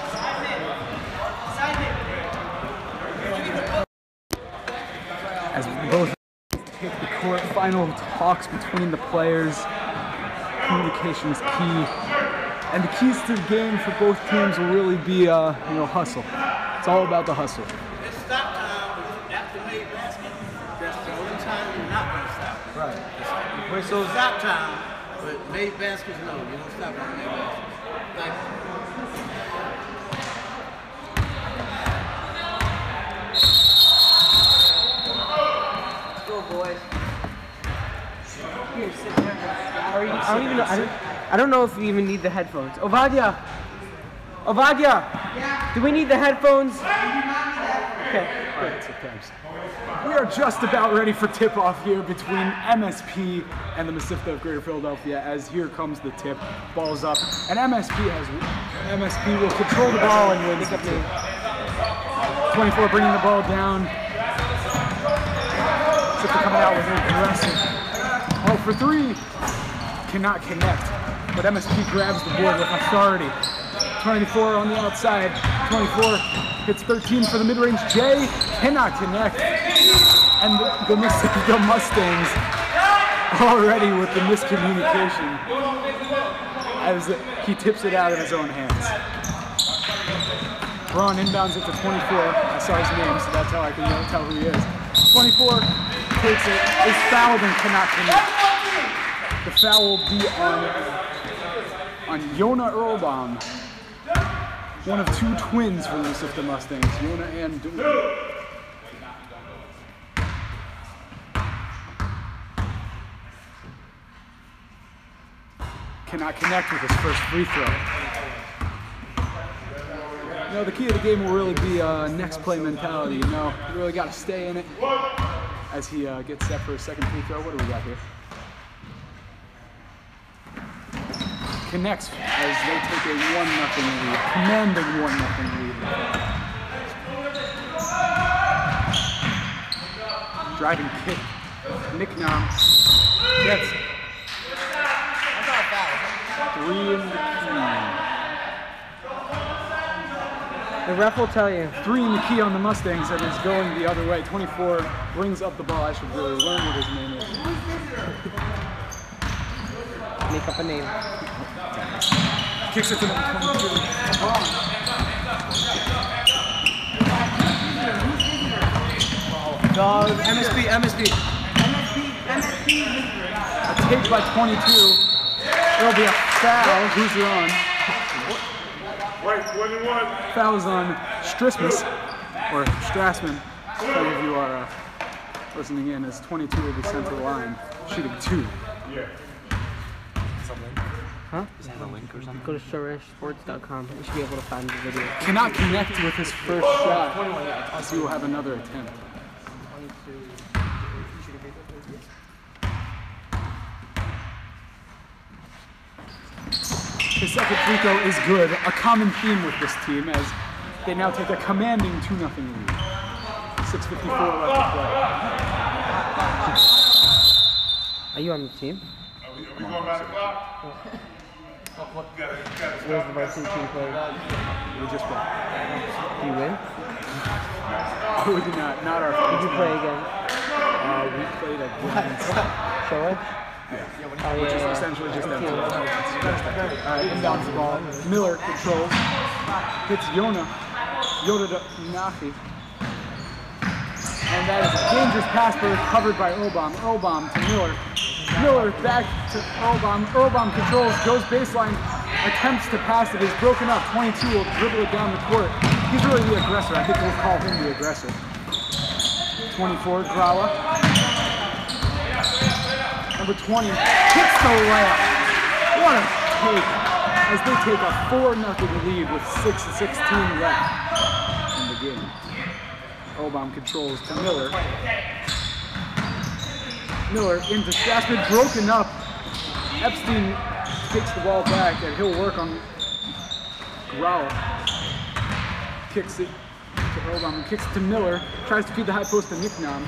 As both take the court, final talks between the players, communication is key. And the keys to the game for both teams will really be, hustle. It's all about the hustle. It's stop time after made basket. That's the only time you're not going to stop. Right. So stop time, but made baskets, no. You don't stop on made baskets. Thank you. Let's go, boys. Here, sit there. I don't know if we even need the headphones. Ovadia! Yeah. Do we need the headphones? Okay. All right, so thanks. We are just about ready for tip-off here between MSP and the Mesivta of Greater Philadelphia as here comes the tip. Ball's up. And MSP will control the ball and wins the tip. 24 bringing the ball down. Mesivta coming out with an aggressive. Oh, for three. Cannot connect. But MSP grabs the board with authority. 24 on the outside. 24 hits 13 for the mid-range. Jay cannot connect. And the Mesivta Mustangs already with the miscommunication as he tips it out of his own hands. Braun inbounds it to 24. I saw his name, so that's how I can tell who he is. 24 takes it, is fouled and cannot connect. The foul will be on Yona Earlbaum, one of two twins for the Mesivta Mustangs, Yona and Dooley. Cannot connect with his first free throw. The key of the game will really be next play mentality. You really got to stay in it as he gets set for his second free throw. What do we got here? Connects as they take a 1-0 lead, commanding 1-0 lead. Driving kick Nick Nam gets 3 in the key. The ref will tell you. 3 in the key on the Mustangs, and it's going the other way. 24 brings up the ball. I should really learn what his name is. Make up a name. Kicks it to number 22. MSP. A take by 22. There'll be a foul. Who's on? Right, 21. Fouls on Strasmus, or Strassman. If any of you are listening in, as 22 will be sent to the line, shooting 2. Yeah. Huh? Is that a link or something? Go to ShoreshSports.com. You should be able to find the video. Cannot connect with his first shot, as he will have another attempt. His second free throw is good, a common theme with this team as they now take a commanding 2-0 lead. 6:54 left to play. Are you on the team? Are we going by the clock? Where's the varsity team play? We just played. Do you win? We did not our first. Did you play again? We played against Shoresh? Yeah. Which is essentially just empty. Alright, inbounds the ball. Miller controls. Hits Yoda to Nafi. And that is a dangerous pass, but covered by Earlbaum. Earlbaum to Miller. Miller back to Earlbaum. Earlbaum controls, goes baseline, attempts to pass it, is broken up. 22 will dribble it down the court. He's really the aggressor. I think we'll call him the aggressor. 24, Grawa. Number 20 hits the layup. What a take as they take a 4-0 lead with 6:16 left in the game. Earlbaum controls to Miller. Miller into Strassman, broken up. Epstein takes the ball back and he'll work on Grawa. Kicks it to Earlbaum, kicks it to Miller, tries to feed the high post to Nicknam.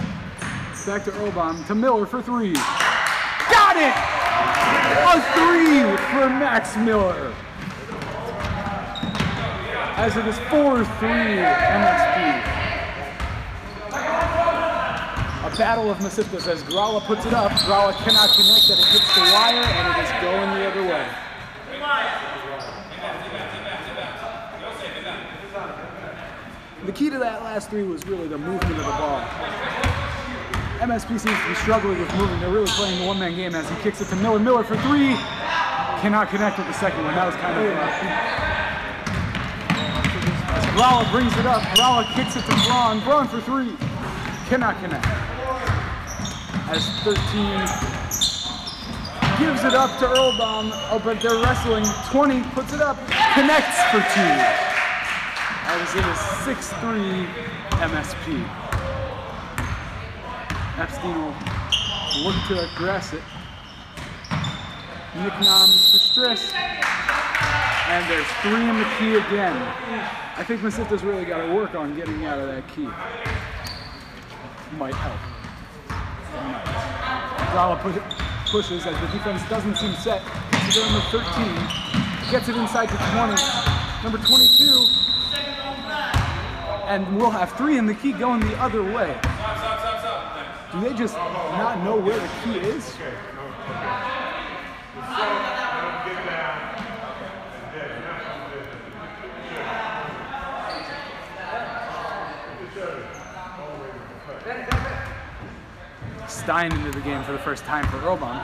Back to Earlbaum, to Miller for 3. Got it! A 3 for Max Miller. As it is 4-3 MSP. A battle of Mesiptas as Grawa puts it up. Grawa cannot connect, and it hits the wire, and it is going the other way. The key to that last 3 was really the movement of the ball. MSP seems to be struggling with moving. They're really playing the one-man game as he kicks it to Miller. Miller for 3. Cannot connect with the second one. That was kind of as Grawa brings it up. Grawa kicks it to Braun. Braun for 3. Cannot connect. As 13 gives it up to Earlbaum. Oh, but they're wrestling. 20 puts it up. Connects for 2. As it is 6-3 MSP. Epstein will look to aggress it. Nicknam to Striss. And there's 3 in the key again. I think Mesipta's really got to work on getting out of that key. Might help. Grawa pushes as the defense doesn't seem set. Gets it to number 13. Gets it inside to 20. Number 22. And we'll have 3 in the key going the other way. Do they just not know where the key is? Stein into the game for the first time for Earlbaum.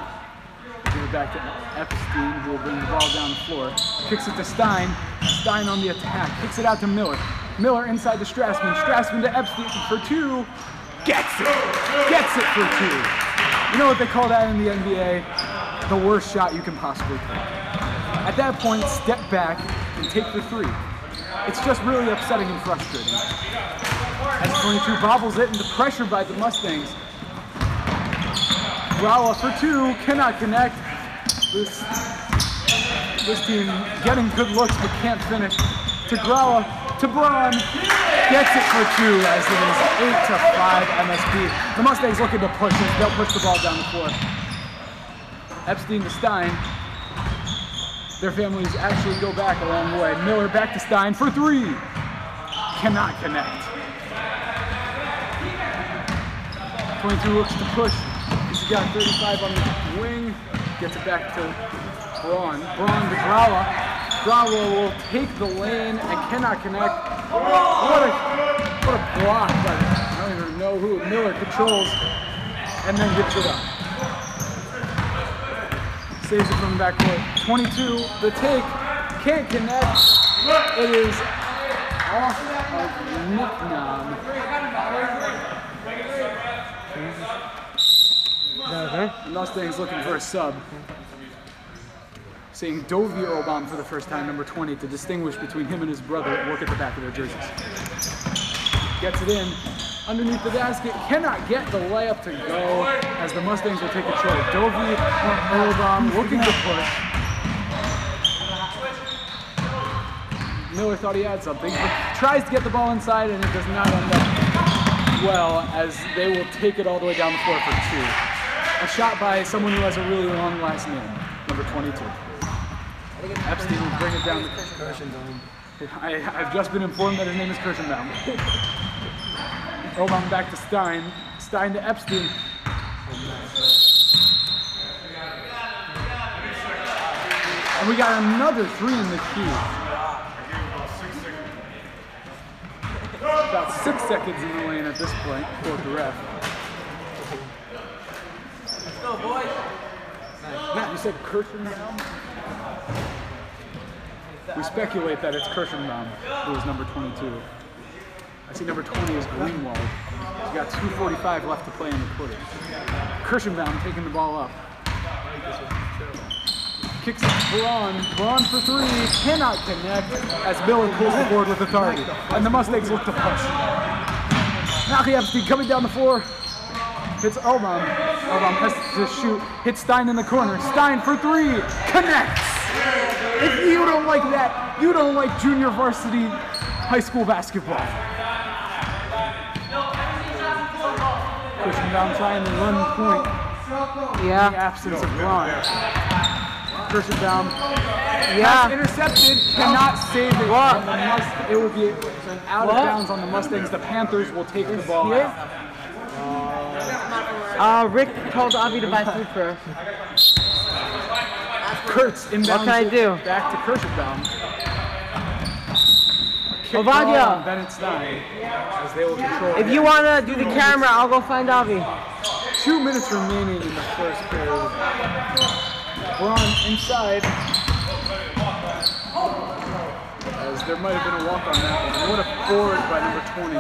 Give it back to Epstein, who will bring the ball down the floor. Kicks it to Stein. Stein on the attack. Kicks it out to Miller. Miller inside to Strassman. Strassman to Epstein for 2. Gets it! Gets it for 2. You know what they call that in the NBA? The worst shot you can possibly take. At that point, step back and take the 3. It's just really upsetting and frustrating. As 22 bobbles it into pressure by the Mustangs. Grawa for 2, cannot connect. This team getting good looks but can't finish. To Grawa, to Braun. Gets it for 2 as it is 8-5 MSP. The Mustangs looking to push it. They'll push the ball down the floor. Epstein to Stein. Their families actually go back a long way. Miller back to Stein for 3. Cannot connect. 22 looks to push. He's got 35 on the wing. Gets it back to Braun. Braun to Gralla. Gralla will take the lane and cannot connect. What a block, but I don't even know who Miller controls and then gives it up. Saves it from the backcourt. 22, the take, can't connect. It is off of Nicknam. Mustang's looking for a sub. Seeing Dovi Obam for the first time, number 20, to distinguish between him and his brother. Look at the back of their jerseys. Gets it in. Underneath the basket, cannot get the layup to go as the Mustangs will take control. Dovi Obam looking to push. Miller thought he had something, but tries to get the ball inside and it does not end up well as they will take it all the way down the floor for 2. A shot by someone who has a really long last name, number 22. Epstein will bring it down the Kirschenbaum. I've just been informed that his name is Kirschenbaum. Obama back to Stein. Stein to Epstein. And we got another 3 in the key. About 6 seconds in the lane at this point, quote the ref. Let's go, boys. Matt, you said Kirschenbaum? We speculate that it's Kirschenbaum, who is number 22. I see number 20 is Greenwald. He's got 2:45 left to play in the quarter. Kirschenbaum taking the ball up. Kicks it to Braun. Braun for 3. Cannot connect as Miller pulls the board with authority. And the Mustangs look to push. Malky Epstein coming down the floor. Hits Obam. Obam has to shoot. Hits Stein in the corner. Stein for 3. Connects. If you don't like that, you don't like junior varsity high school basketball. Kirschenbaum trying to run point. Yeah. In the absence of Braun. Kirschenbaum. Yeah. Intercepted. Cannot save it. What? It will be out of bounds on the Mustangs. The Panthers will take the ball out. Rick told Avi to buy food for us. Kurtz inbounds. What can I do? Back to Kirschenbaum. Ovadia. Bennett Stein as they will control. If you want to do the camera, I'll go find Avi. 2 minutes remaining in the first period. Braun inside. As there might have been a walk on that one. What a forward by number 20.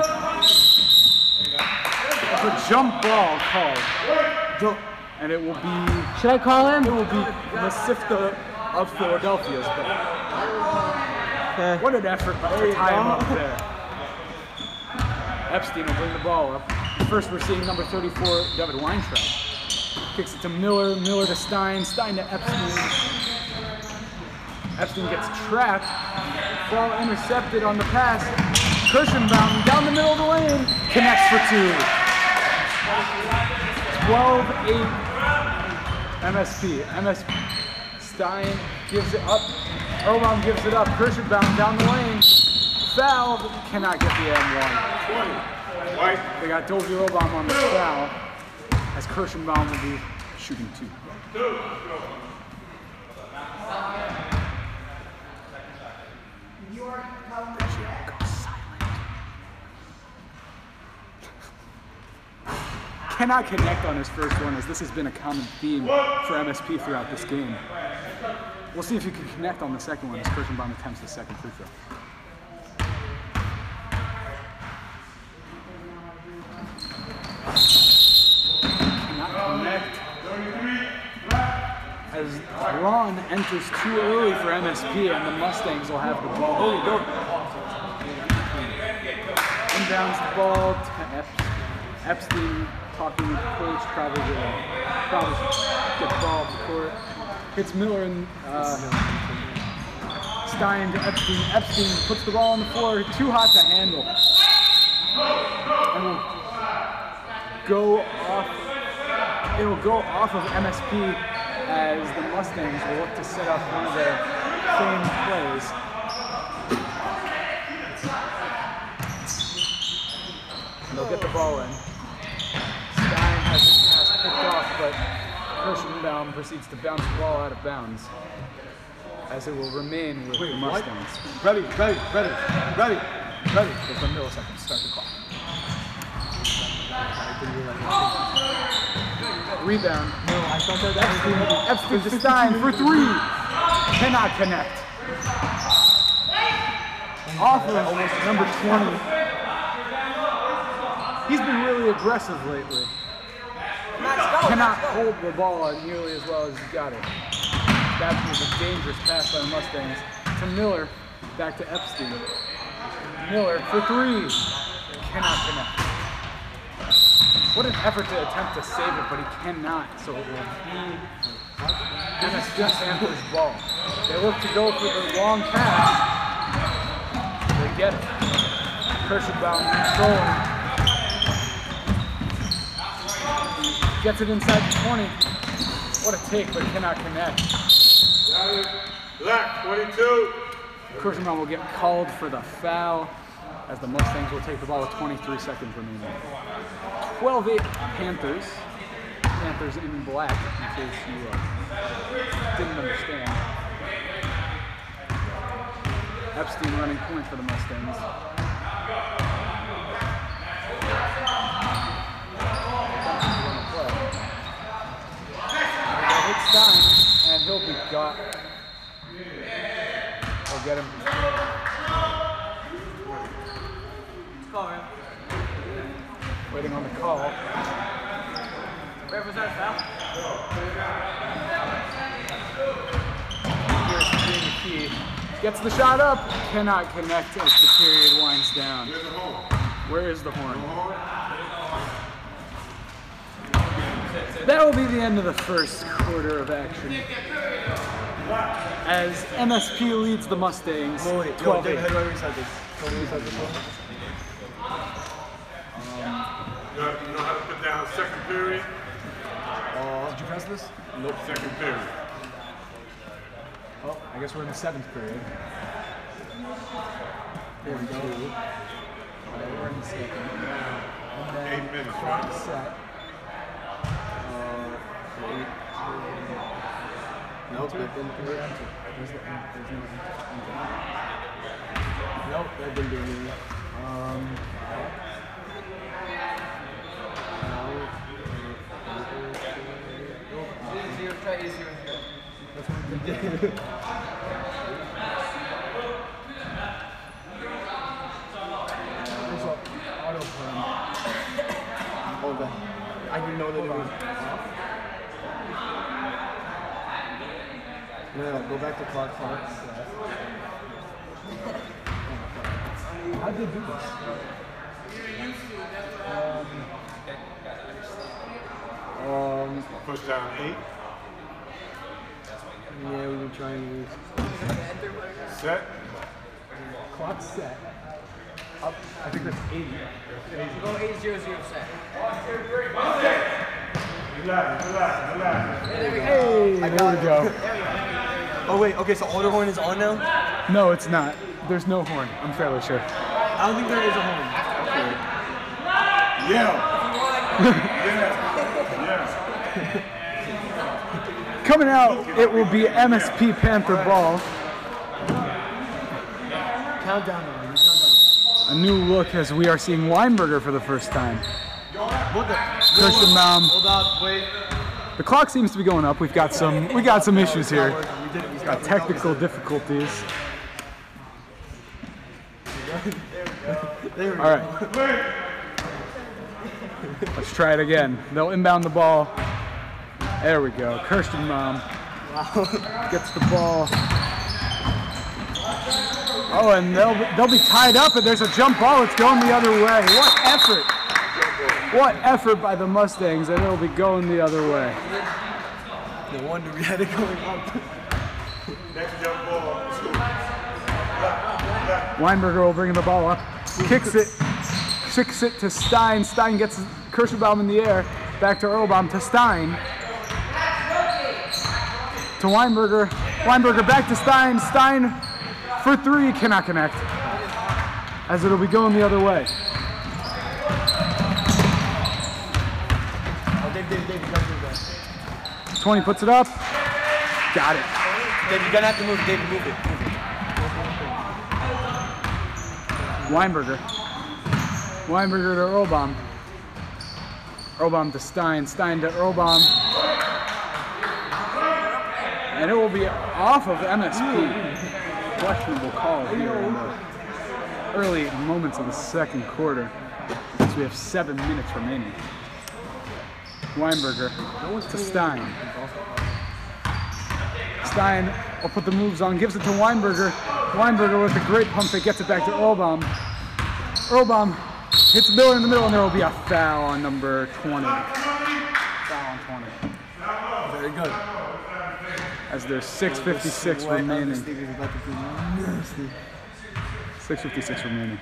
That's a jump ball called. And it will be... Should I call him? It will be Masifta of Philadelphia's ball. Okay. What an effort to tie him up there. Epstein will bring the ball up. First we're seeing number 34, David Weintraub. Kicks it to Miller, Miller to Stein, Stein to Epstein. Epstein gets trapped. Ball intercepted on the pass. Kirschenbaum down the middle of the lane. Connects for 2. 12-8 MSP. Stein gives it up. Obam gives it up. Kirschenbaum down the lane. Foul. Cannot get the M1. They got Dovi Obam on the foul as Kirschenbaum will be shooting 2. Cannot connect on his first one, as this has been a common theme for MSP throughout this game. We'll see if he can connect on the second one as Kirschenbaum attempts the second free throw. Cannot connect. As Braun enters too early for MSP, and the Mustangs will have the ball. Inbounds the ball to Epstein. Talking with the coach, probably get the ball off the court. Hits Miller and Stein to Epstein. Epstein puts the ball on the floor, too hot to handle. And will go off. It will go off of MSP as the Mustangs will look to set up one of their famed plays. And they'll get the ball in. Stein has his pass picked off, but Kirschenbaum proceeds to bounce the ball out of bounds, as it will remain with the Mustangs. Ready. There's a millisecond to start the clock. Rebound. No, I thought that Epstein to Stein for three. Cannot connect. Off of number 20. He's been really aggressive lately. Cannot hold the ball nearly as well as he's got it. That was a dangerous pass by the Mustangs to Miller. Back to Epstein. Miller for three. Cannot connect. What an effort to attempt to save it, but he cannot. So it will be MSP Panthers' ball. They look to go for the long pass. They get it. Kirschenbaum controlling. Gets it inside the 20. What a take, but cannot connect. Black, 22. Kirschenbaum will get called for the foul as the Mustangs will take the ball with 23 seconds remaining. 12-8 Panthers. Panthers in black, in case you didn't understand. Epstein running point for the Mustangs. Hits Stein, and he'll be got. They'll get him. Waiting on the call. Where was that foul? Here's Jamie Key. Gets the shot up. Cannot connect as the period winds down. Where is the horn? That will be the end of the first quarter of action. As MSP leads the Mustangs 12-8. How do I reset this? Can we reset this one? You know how to put down second period? Did you press this? Nope. Second period. Oh, I guess we're in the 7th period. There we go. We're in the 2nd. And then 8 minutes, clock right? set. Nope, that didn't do it. Nope, that didn't do anything. Try easier. That's what we did. There's an auto play. Hold on. I didn't know that it was off. No, go back to clock. How'd they do this? Push down 8. Yeah, we've been trying to use. Set. Clock set. Up, I think that's 80. Go 8-0-0 set. Relax. Hey, there we go. Oh wait, okay, so auto horn is on now? No, it's not. There's no horn, I'm fairly sure. I don't think there is a horn. Yeah. Coming out, it will be MSP Panther ball. Countdown. A new look as we are seeing Weinberger for the first time. What the? Kirschenbaum. Hold up, wait. The clock seems to be going up. We got some issues here. Got technical difficulties. There we All right. Let's try it again. They'll inbound the ball. There we go. Kirschenbaum gets the ball. Oh, and they'll be tied up, and there's a jump ball. It's going the other way. What effort! What effort by the Mustangs, and it'll be going the other way. No wonder we had it going up. Next jump ball. Weinberger will bring the ball up, kicks it to Stein. Stein gets Kirschenbaum in the air, back to Earlbaum, to Stein. To Weinberger. Weinberger back to Stein. Stein for three, cannot connect, as it'll be going the other way. Dave. 20 puts it up. Got it. Dave, you're gonna have to move it. Dave, move it. Weinberger. Weinberger to Earlbaum. Earlbaum to Stein. Stein to Earlbaum. And it will be off of MSP. Questionable call here in the early moments of the second quarter. So we have 7 minutes remaining. Weinberger to Stein. Stein will put the moves on, gives it to Weinberger. Weinberger with a great pump that gets it back to Earlbaum. Earlbaum hits Miller in the middle, and there will be a foul on number 20. Foul on 20. Very good. As there's 6:56 remaining. 6:56 remaining.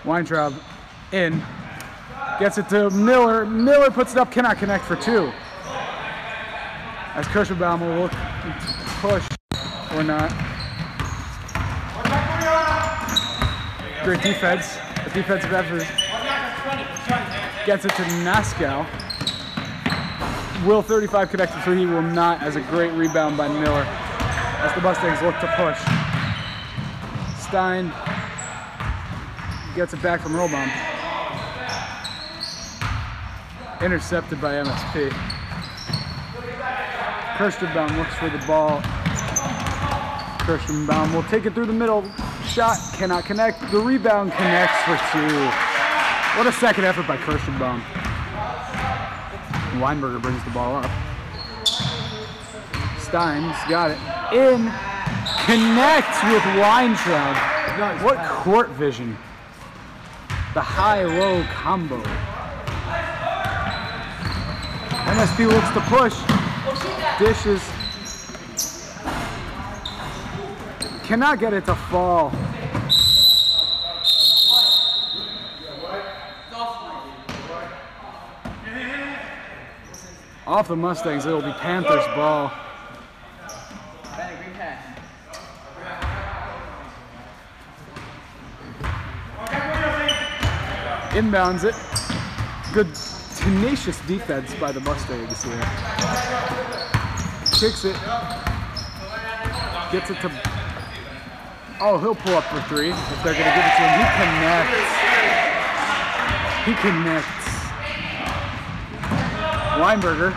Weintraub in. Gets it to Miller. Miller puts it up, cannot connect for two. As Kirschenbaum will look to push or not. Great defense. The defensive effort gets it to Naskow. Will 35 connect to three? He will not, as a great rebound by Miller. As the Mustangs look to push. Stein gets it back from Earlbaum. Intercepted by MSP. Kirschenbaum looks for the ball. Kirschenbaum will take it through the middle. Shot cannot connect. The rebound connects for two. What a second effort by Kirschenbaum. Weinberger brings the ball up. Stein's got it. In. Connects with Weintraub. What court vision. The high-low combo. MSP looks to push. Dishes. Cannot get it to fall. Off the Mustangs, it'll be Panthers ball. Inbounds it. Good tenacious defense by the Mustangs here. Kicks it. Gets it to... Oh, he'll pull up for three if they're going to give it to him. He connects. Weinberger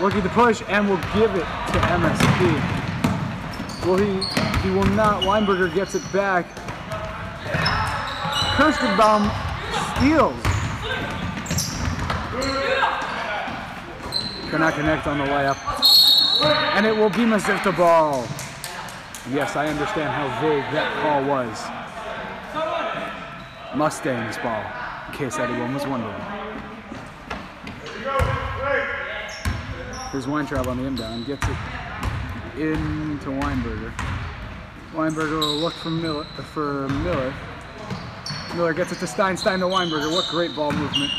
looking to push and will give it to MSP. Well, he will not. Weinberger gets it back. Kirschenbaum steals. Cannot connect on the layup. And it will be Mazepta ball. Yes, I understand how vague that call was. Mustangs ball, in case anyone was wondering. Here's Weintraub on the inbound, gets it into Weinberger. Weinberger will look for Miller. Miller gets it to Stein. Stein to Weinberger. What great ball movement.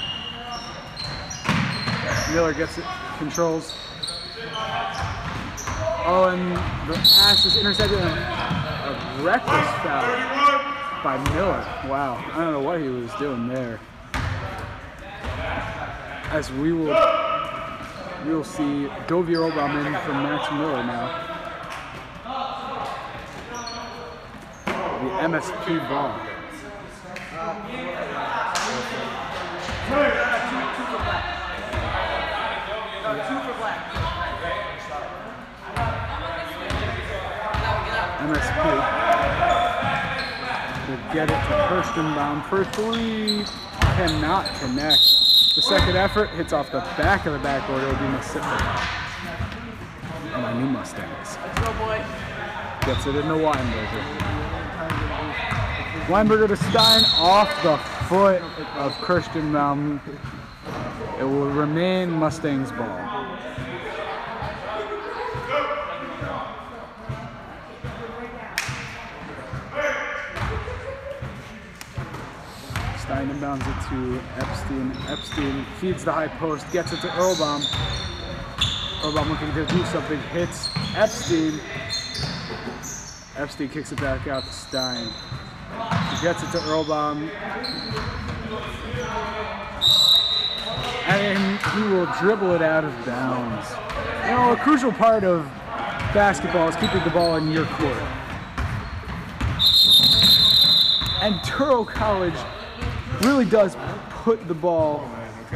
Miller gets it, controls. Oh, and the pass is intercepted. A reckless foul by Miller. Wow, I don't know what he was doing there. As we will see Dovier Earlbaum in from Max Miller now. The MSP ball. MSP will get it to Kirschenbaum for three. Cannot connect. The second effort hits off the back of the backboard. It'll be Mazepta. And our new Mustangs. Let's go, boy. Gets it into Weinberger. Weinberger to Stein off the foot of Kirschenbaum. It will remain Mustangs ball. Stein inbounds it to Epstein. Epstein feeds the high post, gets it to Earlbaum. Earlbaum looking to do something, hits Epstein. Epstein kicks it back out to Stein. He gets it to Earlbaum. And he will dribble it out of bounds. You know, a crucial part of basketball is keeping the ball in your court. And Turo College really does put the ball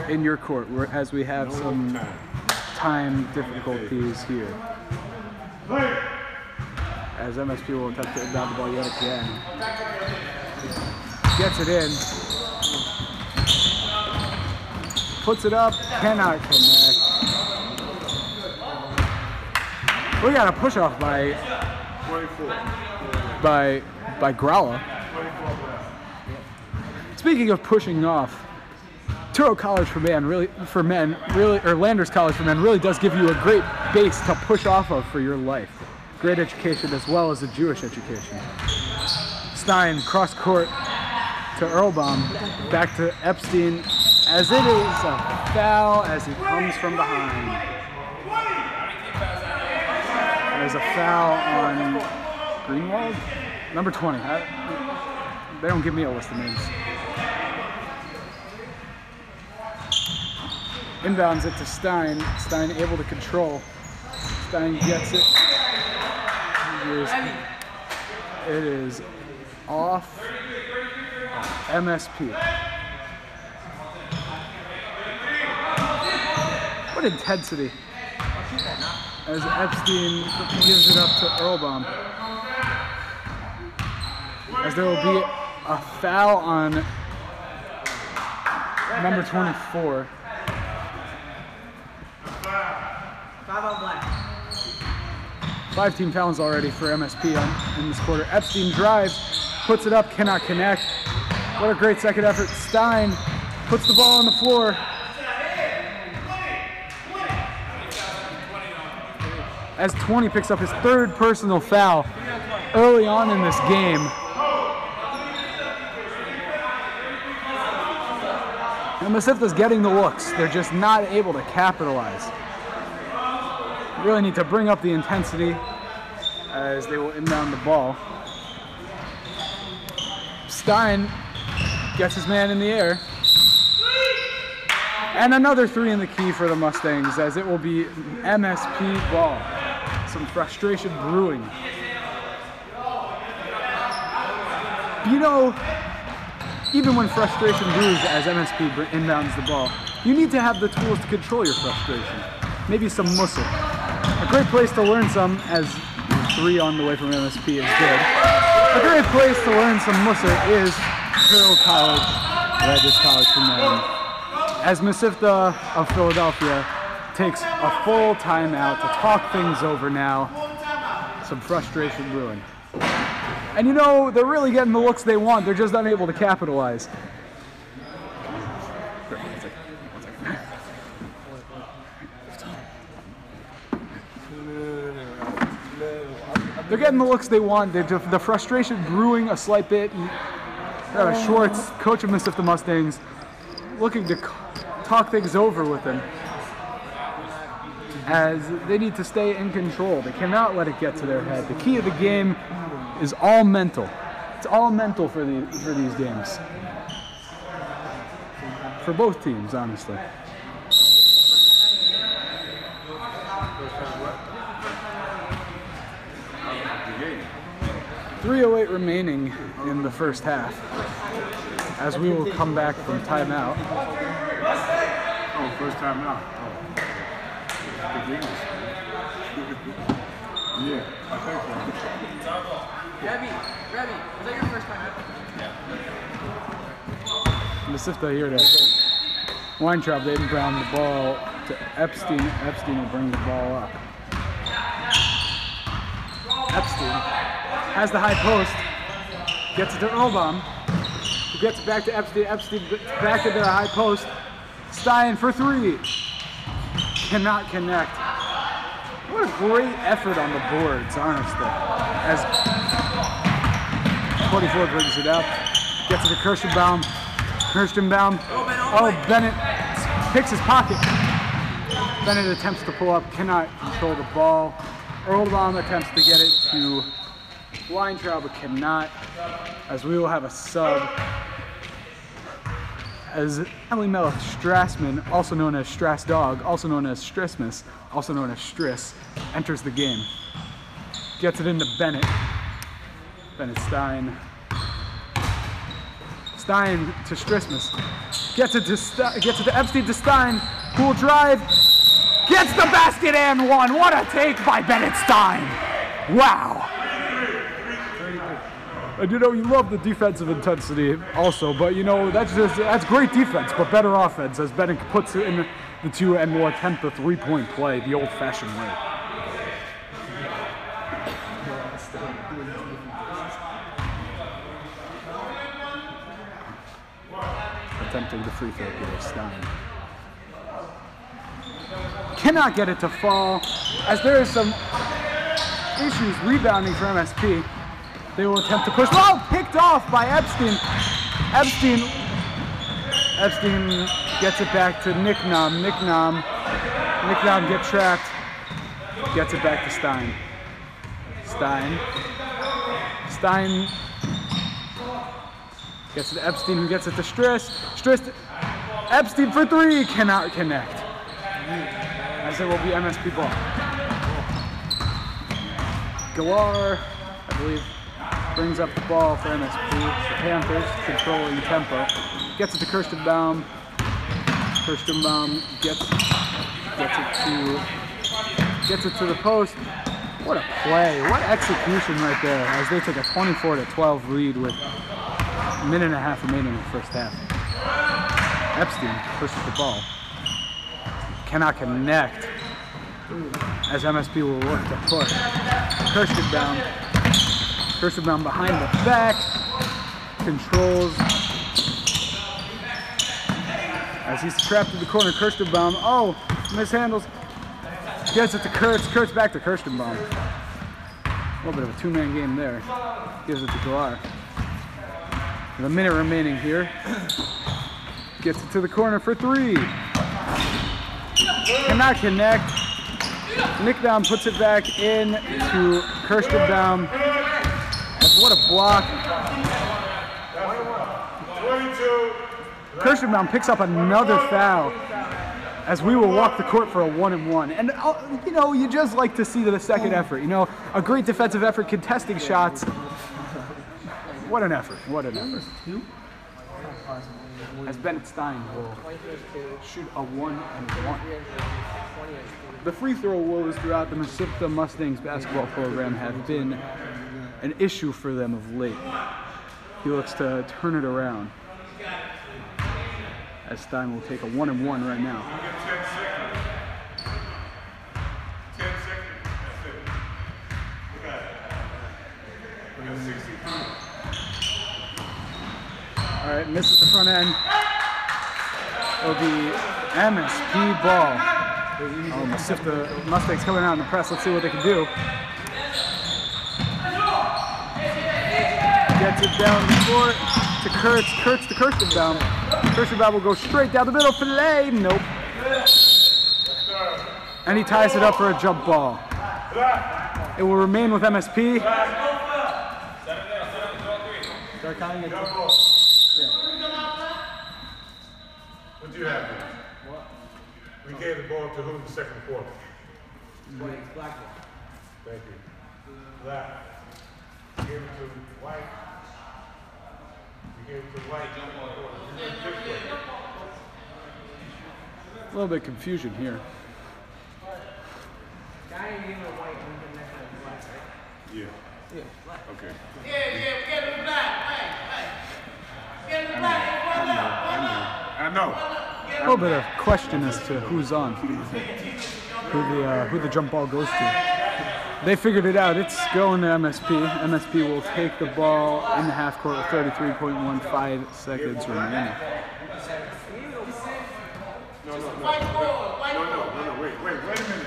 in your court, as we have some time difficulties here. As MSP will attempt to inbound the ball yet again. Gets it in. Puts it up, cannot connect. We got a push off by 24. by Gralla. Speaking of pushing off, Turo College for men really, or Landers College for men really does give you a great base to push off of for your life. Great education as well as a Jewish education. Stein cross court to Earlbaum, back to Epstein, as it is a foul as he comes from behind. There's a foul on Greenwald, number 20. They don't give me a list of names. Inbounds it to Stein. Stein able to control. Stein gets it. It is off MSP. What intensity. As Epstein gives it up to Earlbaum. As there will be a foul on number 24. 5 on black. 5 team fouls already for MSP in this quarter. Epstein drives, puts it up, cannot connect. What a great second effort. Stein puts the ball on the floor. As 20 picks up his 3rd personal foul early on in this game. And Mesivta's getting the looks. They're just not able to capitalize. Really need to bring up the intensity as they will inbound the ball. Stein gets his man in the air. And another 3 in the key for the Mustangs as it will be MSP ball. Some frustration brewing. You know, even when frustration brews as MSP inbounds the ball, you need to have the tools to control your frustration. Maybe some muscle. A great place to learn some, as 3 on the way from MSP is good. A great place to learn some muscle is Turo College, Landers College for men. As Mesivta of Philadelphia takes a full timeout to talk things over now. Some frustration brewing. And you know, they're really getting the looks they want, they're just unable to capitalize. They're getting the looks they want. The frustration brewing a slight bit. Schwartz, coach of Mesivta Mustangs, looking to talk things over with him, as they need to stay in control. They cannot let it get to their head. The key of the game is all mental. It's all mental for these games. For both teams, honestly. 3:08 remaining in the first half, as we will come back from timeout. Oh, first timeout. Yeah, I think so. Rebby, is that your first time out? Mesivta here to Weintraub. They inbound the ball to Epstein. Epstein will bring the ball up. Epstein has the high post, gets it to Earlbaum, who gets it back to Epstein. Epstein back into the high post. Stein for 3. Cannot connect. What a great effort on the boards, honestly. As 24 brings it up, gets it to Kirschenbaum. Kirstenbaum. Oh, Bennett picks his pocket. Bennett attempts to pull up, cannot control the ball. Erlbaum attempts to get it to Weintraub, but cannot, as we will have a sub. As Emily Melech Strassman, also known as Strass Dog, also known as Strissmas, also known as Striss, enters the game. Gets it into Bennett. Bennett Stein. Stein to Strissmas. Gets it to Epstein to Stein, who will drive. Gets the basket and one. What a take by Bennett Stein. Wow. And you know, you love the defensive intensity also, but you know, that's great defense, but better offense as Bennett puts it in the two and will attempt the three-point play the old-fashioned way. Attempting the free throw here, Stein. Cannot get it to fall, as there is some issues rebounding for MSP. They will attempt to push. Oh, picked off by Epstein. Epstein gets it back to Nicknam. Nicknam gets trapped. Gets it back to Stein. Stein gets it to Epstein, who gets it to Striss. Epstein for three, cannot connect. As it will be MSP ball. Galar, I believe, brings up the ball for MSP. The Panthers controlling tempo. Gets it to Kirstenbaum. Kirstenbaum gets it to the post. What a play! What execution right there! As they take a 24-12 lead with a minute and a half remaining in the first half. Epstein pushes the ball. Cannot connect. As MSP will look to push. Kirstenbaum behind the back, controls. As he's trapped in the corner, Kirstenbaum, oh, mishandles. Gets it to Kurtz, Kurtz back to Kirstenbaum. A little bit of a two-man game there. Gives it to Galar. With a minute remaining here. Gets it to the corner for three. Cannot connect. Nickbaum puts it back in to Kirstenbaum. What a block. Kirstenbaum picks up another foul as we will walk the court for a 1-and-1. And, you know, you just like to see the second effort. You know, a great defensive effort, contesting shots. What an effort. What an effort. As Bennett Stein will shoot a 1-and-1. The free throw woes throughout the Mesipta Mustangs basketball program have been an issue for them of late. He looks to turn it around. As Stein will take a 1-and-1 right now. 10 seconds. We got 60. All right, misses the front end. It'll be MSP ball. Oh, Mesipta Mustangs coming out in the press. Let's see what they can do. Gets it down the court to Kurtz. Kurtz to Kirstenbaum. Kirstenbaum will go straight down the middle. Filet. Nope. And he ties it up for a jump ball. It will remain with MSP. Start counting it. What do you have here? What? We gave the ball to who in the second quarter? Black ball. Thank you. Black. You gave it to White. You gave it to White. A little bit of confusion here. Yeah. Okay. I know. A little bit of question as to who's on, who the jump ball goes to. They figured it out. It's going to MSP. MSP will take the ball in the half court with 33.15 seconds remaining. No, wait a minute.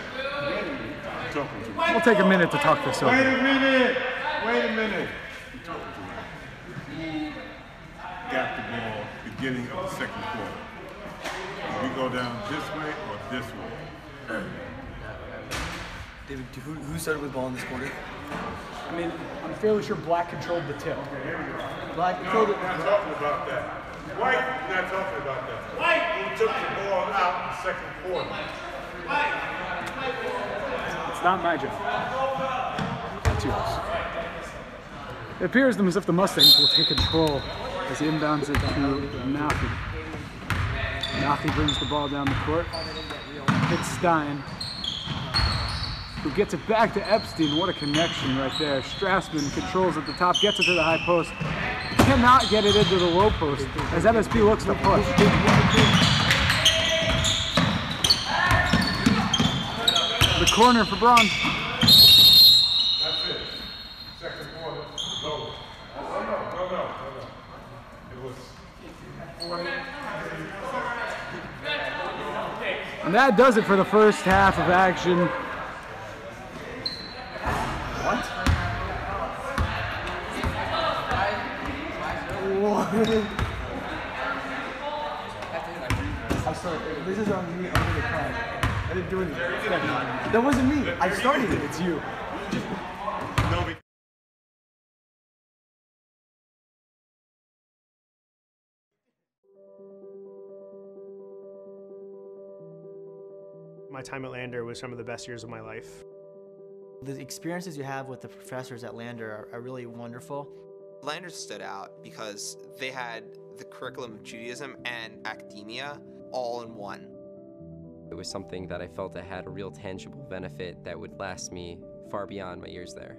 I'm talking to you. We'll take a minute to talk this over. Wait a minute. Who got the ball beginning of the second quarter. We go down this way or this way. David, who started with ball in this quarter? I mean, I'm fairly sure Black controlled the tip. Black No, controlled we're it. not talking about that. White, we're not talking about that. White, who took the ball out in the second quarter. It's not my job. That's yours. It appears as if the Mustangs will take control as he inbounds it to Nafi. Nafi brings the ball down the court. Hits Stein, who gets it back to Epstein. What a connection right there. Strassman controls at the top, gets it to the high post. Cannot get it into the low post as MSP looks to push. The corner for Braun. That's it. Second quarter is over. No. It was 40. And that does it for the first half of action. What? I'm sorry, this is on me, I'm really crying. I didn't do anything. That wasn't me, I started it. It's you. My time at Lander was some of the best years of my life. The experiences you have with the professors at Lander are really wonderful. Lander stood out because they had the curriculum of Judaism and academia all in one. It was something that I felt I had a real tangible benefit that would last me far beyond my years there.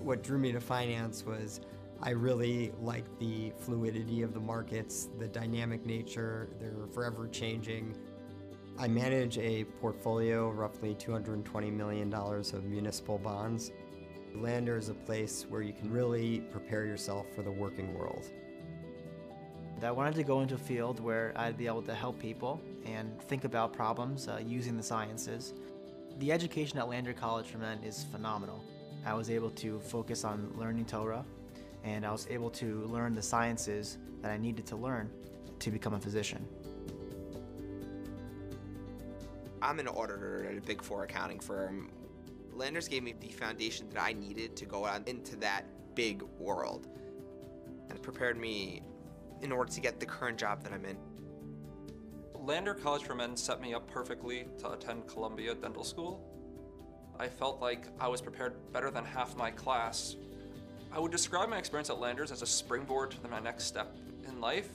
What drew me to finance was I really liked the fluidity of the markets, the dynamic nature, they're forever changing. I manage a portfolio, roughly $220 million of municipal bonds. Lander is a place where you can really prepare yourself for the working world. I wanted to go into a field where I'd be able to help people and think about problems using the sciences. The education at Lander College for Men is phenomenal. I was able to focus on learning Torah, and I was able to learn the sciences that I needed to learn to become a physician. I'm an auditor at a Big Four accounting firm. Landers gave me the foundation that I needed to go out into that big world, and it prepared me in order to get the current job that I'm in. Lander College for Men set me up perfectly to attend Columbia Dental School. I felt like I was prepared better than half my class. I would describe my experience at Landers as a springboard to my next step in life.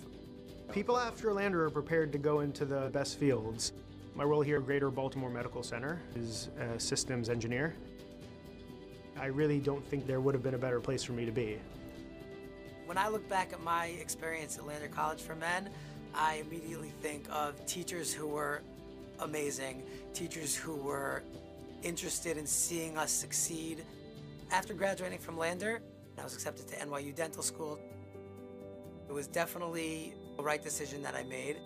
People after Lander are prepared to go into the best fields. My role here at Greater Baltimore Medical Center is a systems engineer. I really don't think there would have been a better place for me to be. When I look back at my experience at Lander College for Men, I immediately think of teachers who were amazing, teachers who were interested in seeing us succeed. After graduating from Lander, I was accepted to NYU Dental School. It was definitely the right decision that I made.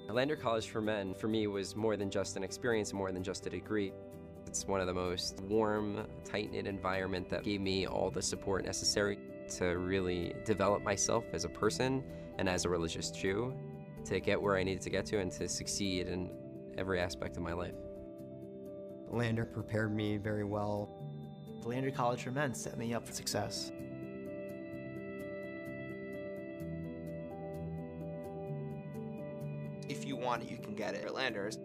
Lander College for Men, for me, was more than just an experience, more than just a degree. It's one of the most warm, tight-knit environment that gave me all the support necessary to really develop myself as a person and as a religious Jew, to get where I needed to get to and to succeed in every aspect of my life. Lander prepared me very well. The Lander College for Men set me up for success. If you want it, you can get it at Landers.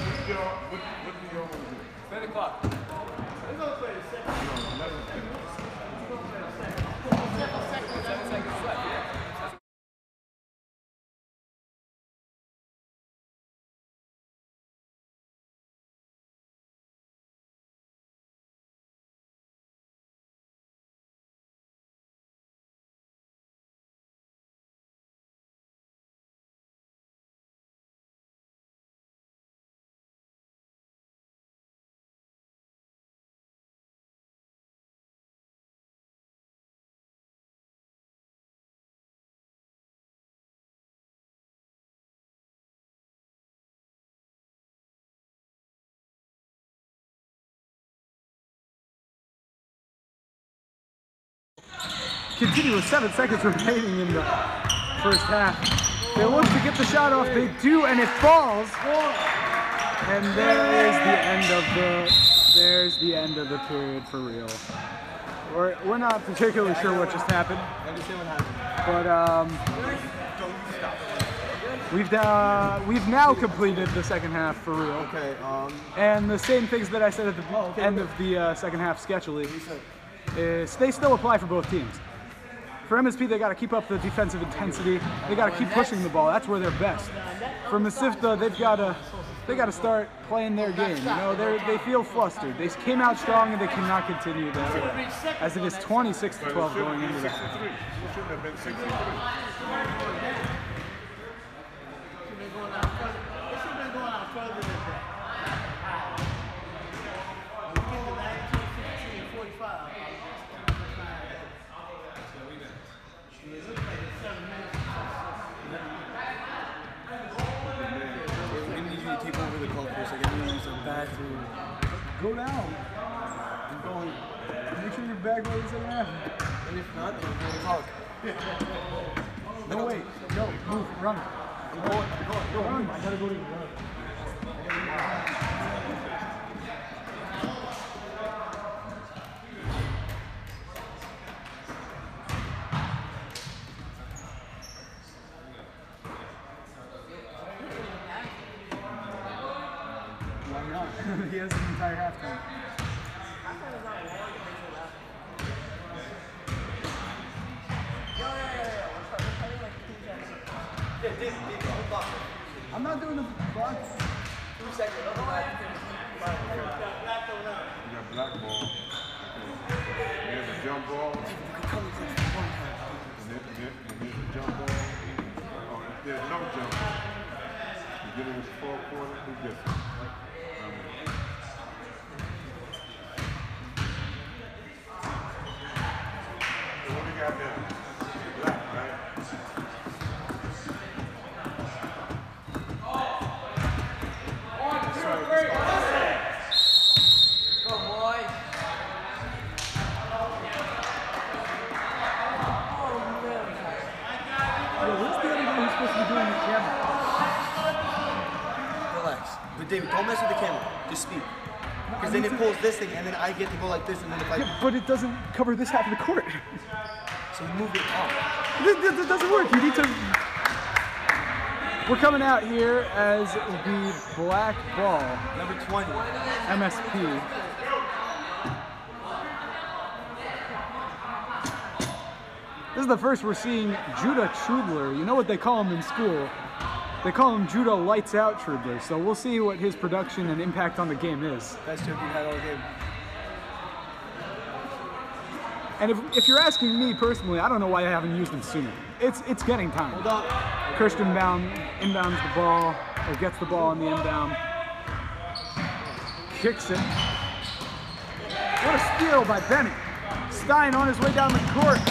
What do you want to do? 10 o'clock. continue with 7 seconds remaining in the first half. They look to get the shot off. They do, and it falls. And there's the end of the period for real. We're not particularly sure what just happened. But we've now completed the second half for real. Okay. And the same things that I said at the end of the second half sketchily, they still apply for both teams. For MSP, they got to keep up the defensive intensity. They got to keep pushing the ball. That's where they're best. For Mesivta, they got to start playing their game. You know, they feel flustered. They came out strong and they cannot continue that way. As it is 26-12 going into that. Shouldn't have been 63. Take over the club for a second. I'm going to use a bathroom. Go down. I'm going. Make sure you're back by the second half. And if not, then we're going to talk. No, wait. Go. Move. Run. Go. Run. I gotta go to the run. He has an entire halftime. I'm not doing the block. 2 seconds. You got black ball. You have the jump ball. And there's the jump ball. Oh, if there's no jump ball, you get in the 4 quarter, who gets it? What do you got there? Black, right? But David, don't mess with the camera. Just speak. Because then it pulls this thing, and then I get to go like this, and then if I... Yeah, but it doesn't cover this half of the court. So you move it up. That doesn't work. You need to... We're coming out here as the black ball. Number 20. MSP. This is the first we're seeing Judah Trudler. You know what they call him in school? They call him Judah Lights Out Trudler. So we'll see what his production and impact on the game is. Best joke you had all game. And if you're asking me personally, I don't know why I haven't used him sooner. It's getting time. Hold up. Kirsten inbounds the ball, or gets the ball on the inbound. Kicks it. What a steal by Bennett. Stein on his way down the court.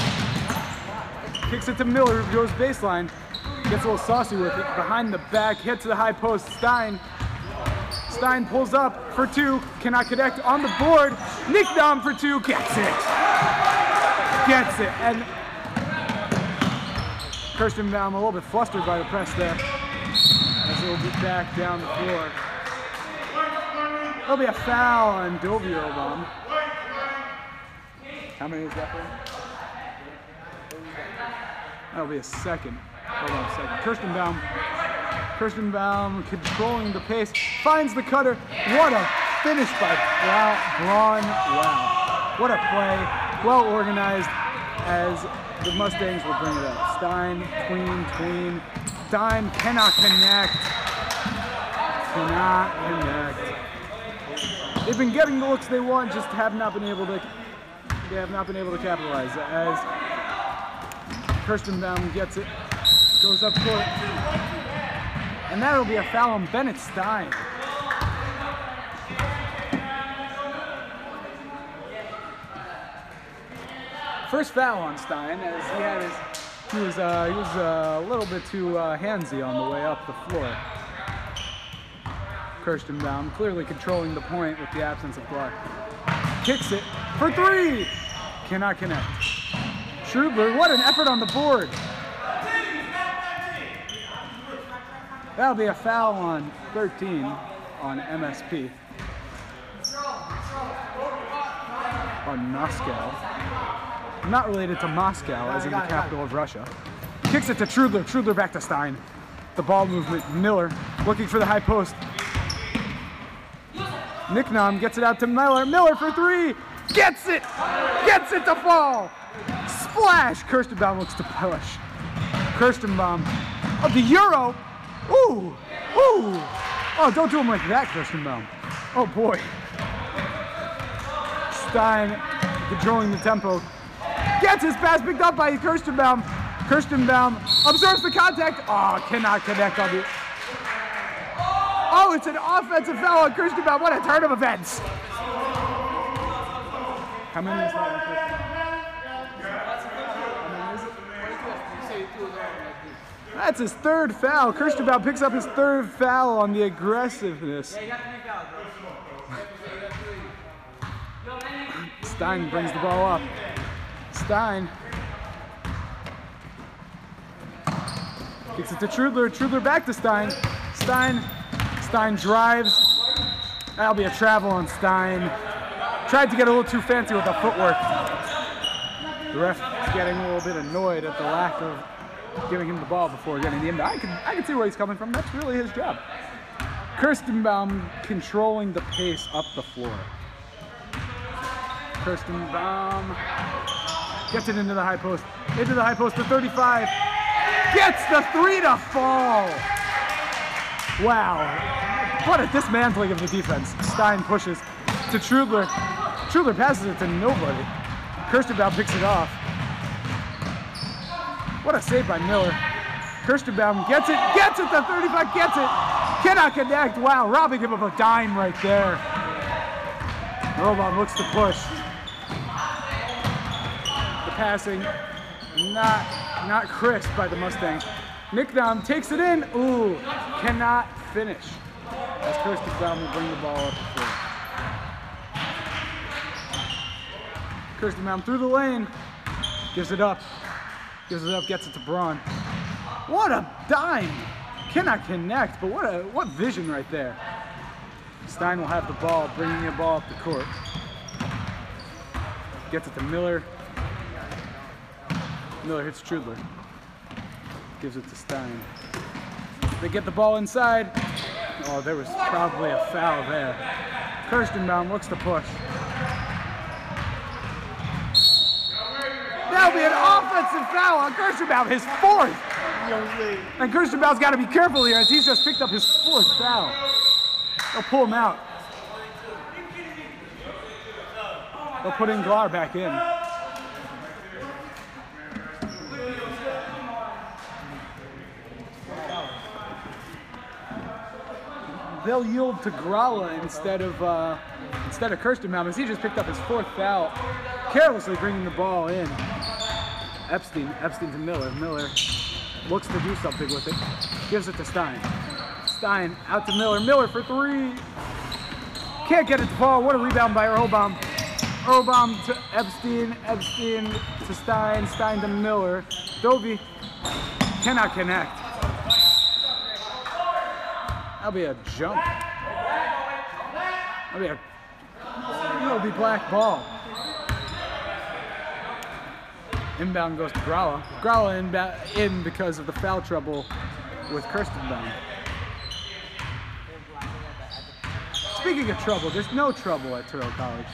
Kicks it to Miller, who goes baseline. Gets a little saucy with it. Behind the back, hit to the high post. Stein pulls up for 2. Cannot connect on the board. Nick Dom for 2. Gets it. Gets it. And Kirsten Baum a little bit flustered by the press there. As he'll get back down the floor. There'll be a foul on Dovierbaum. How many is that for? That'll be a second. Hold on a second. Kirsten Baum controlling the pace. Finds the cutter. What a finish by Braun. Wow. What a play. Well organized as the Mustangs will bring it up. Stein, tween. Stein cannot connect. They've been getting the looks they want, just have not been able to capitalize. As Kirsten Baum gets it, goes up court, and that'll be a foul on Bennett Stein. First foul on Stein, as he was a little bit too handsy on the way up the floor. Kirsten Baum clearly controlling the point with the absence of block. Kicks it for 3. Cannot connect. Trudler, what an effort on the board. That'll be a foul on 13 on MSP. On Moscow. Not related to Moscow, as in the capital of Russia. Kicks it to Trudler. Trudler back to Stein. The ball movement. Miller looking for the high post. Nicknam gets it out to Miller. Miller for three. Gets it! Gets it to fall! Splash! Kirstenbaum looks to push. Kirstenbaum of the Euro. Ooh! Ooh! Oh, don't do him like that, Kirstenbaum. Oh boy. Stein controlling the tempo. Gets his pass picked up by Kirstenbaum. Kirstenbaum observes the contact. Oh, cannot connect on the... Oh, it's an offensive foul on Kirstenbaum. What a turn of events. How many is that on Kirstenbaum? That's his third foul. Kirstenbaum picks up his third foul on the aggressiveness. Stein brings the ball up. Stein kicks it to Trudler. Trudler back to Stein. Stein drives. That'll be a travel on Stein. Tried to get a little too fancy with the footwork. The ref is getting a little bit annoyed at the lack of giving him the ball before getting the inbound. I can see where he's coming from. That's really his job. Kirstenbaum controlling the pace up the floor. Kirstenbaum gets it into the high post. Into the high post to 35. Gets the three to fall. Wow. What a dismantling of the defense. Stein pushes to Trudler. Trudler passes it to nobody. Kirstenbaum picks it off. What a save by Miller. Kirstenbaum gets it to 35, gets it. Cannot connect. Wow, robbing him of a dime right there. Robon looks to push. The passing, not crisp by the Mustang. Nicknam takes it in. Ooh, cannot finish. As Kirstenbaum will bring the ball up the floor. Kirstenbaum through the lane. Gives it up, gets it to Braun. What a dime! Cannot connect, but what vision right there. Stein will have the ball, bringing the ball up the court. Gets it to Miller. Miller hits Trudler. Gives it to Stein. They get the ball inside. Oh, there was probably a foul there. Kirstenbaum looks to push. That'll be an offensive foul on Kirstenbaum, his fourth. And Kirstenbaum's got to be careful here as he's just picked up his fourth foul. They'll pull him out. They'll put Inglar back in. They'll yield to Gralla instead of Kirstenbaum as he just picked up his fourth foul, carelessly bringing the ball in. Epstein to Miller. Miller looks to do something with it. Gives it to Stein. Stein out to Miller. Miller for three. Can't get it to fall. What a rebound by Earlbaum. Earlbaum to Epstein. Epstein to Stein. Stein to Miller. Dovey cannot connect. That'll be a jump. That'll be black ball. Inbound goes to Gralla. Gralla in because of the foul trouble with Kirstenbaum. Speaking of trouble, there's no trouble at Toronto College.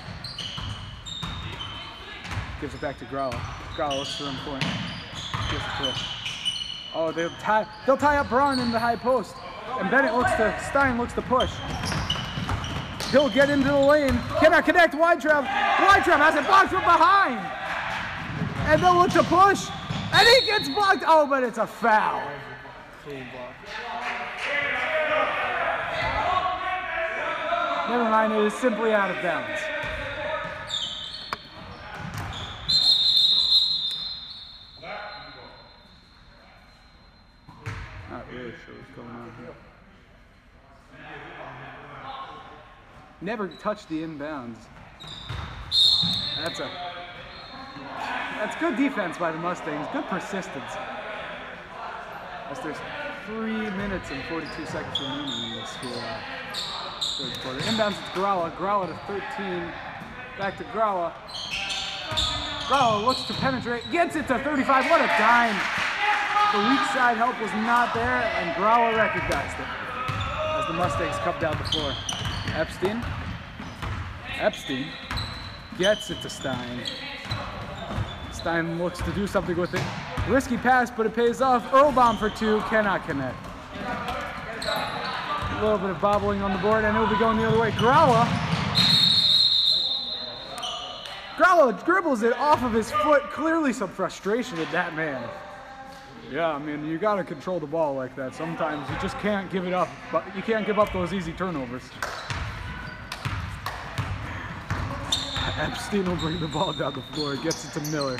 Gives it back to Gralla. Gralla looks for him point. Gives it to. Oh, they'll tie up Braun in the high post. And Bennett Stein looks to push. He'll get into the lane. Cannot connect. Weintraub has it blocked from behind. And they'll look to push. And he gets blocked. Oh, but it's a foul. Never mind, it is simply out of bounds. Not really sure what's going on here. Never touched the inbounds. That's good defense by the Mustangs. Good persistence. As there's 3 minutes and 42 seconds remaining in this third quarter. Inbounds to Grawa. Grawa to 13. Back to Grawa. Grawa looks to penetrate. Gets it to 35. What a dime. The weak side help was not there, and Grawa recognized it as the Mustangs come down the floor. Epstein gets it to Stein. Stein looks to do something with it. Risky pass, but it pays off. Earlbaum for 2, cannot connect. A little bit of bobbling on the board, and it will be going the other way. Grawa dribbles it off of his foot. Clearly some frustration in that man. Yeah, I mean, you got to control the ball like that. Sometimes you just can't give it up, but you can't give up those easy turnovers. Epstein will bring the ball down the floor. Gets it to Miller.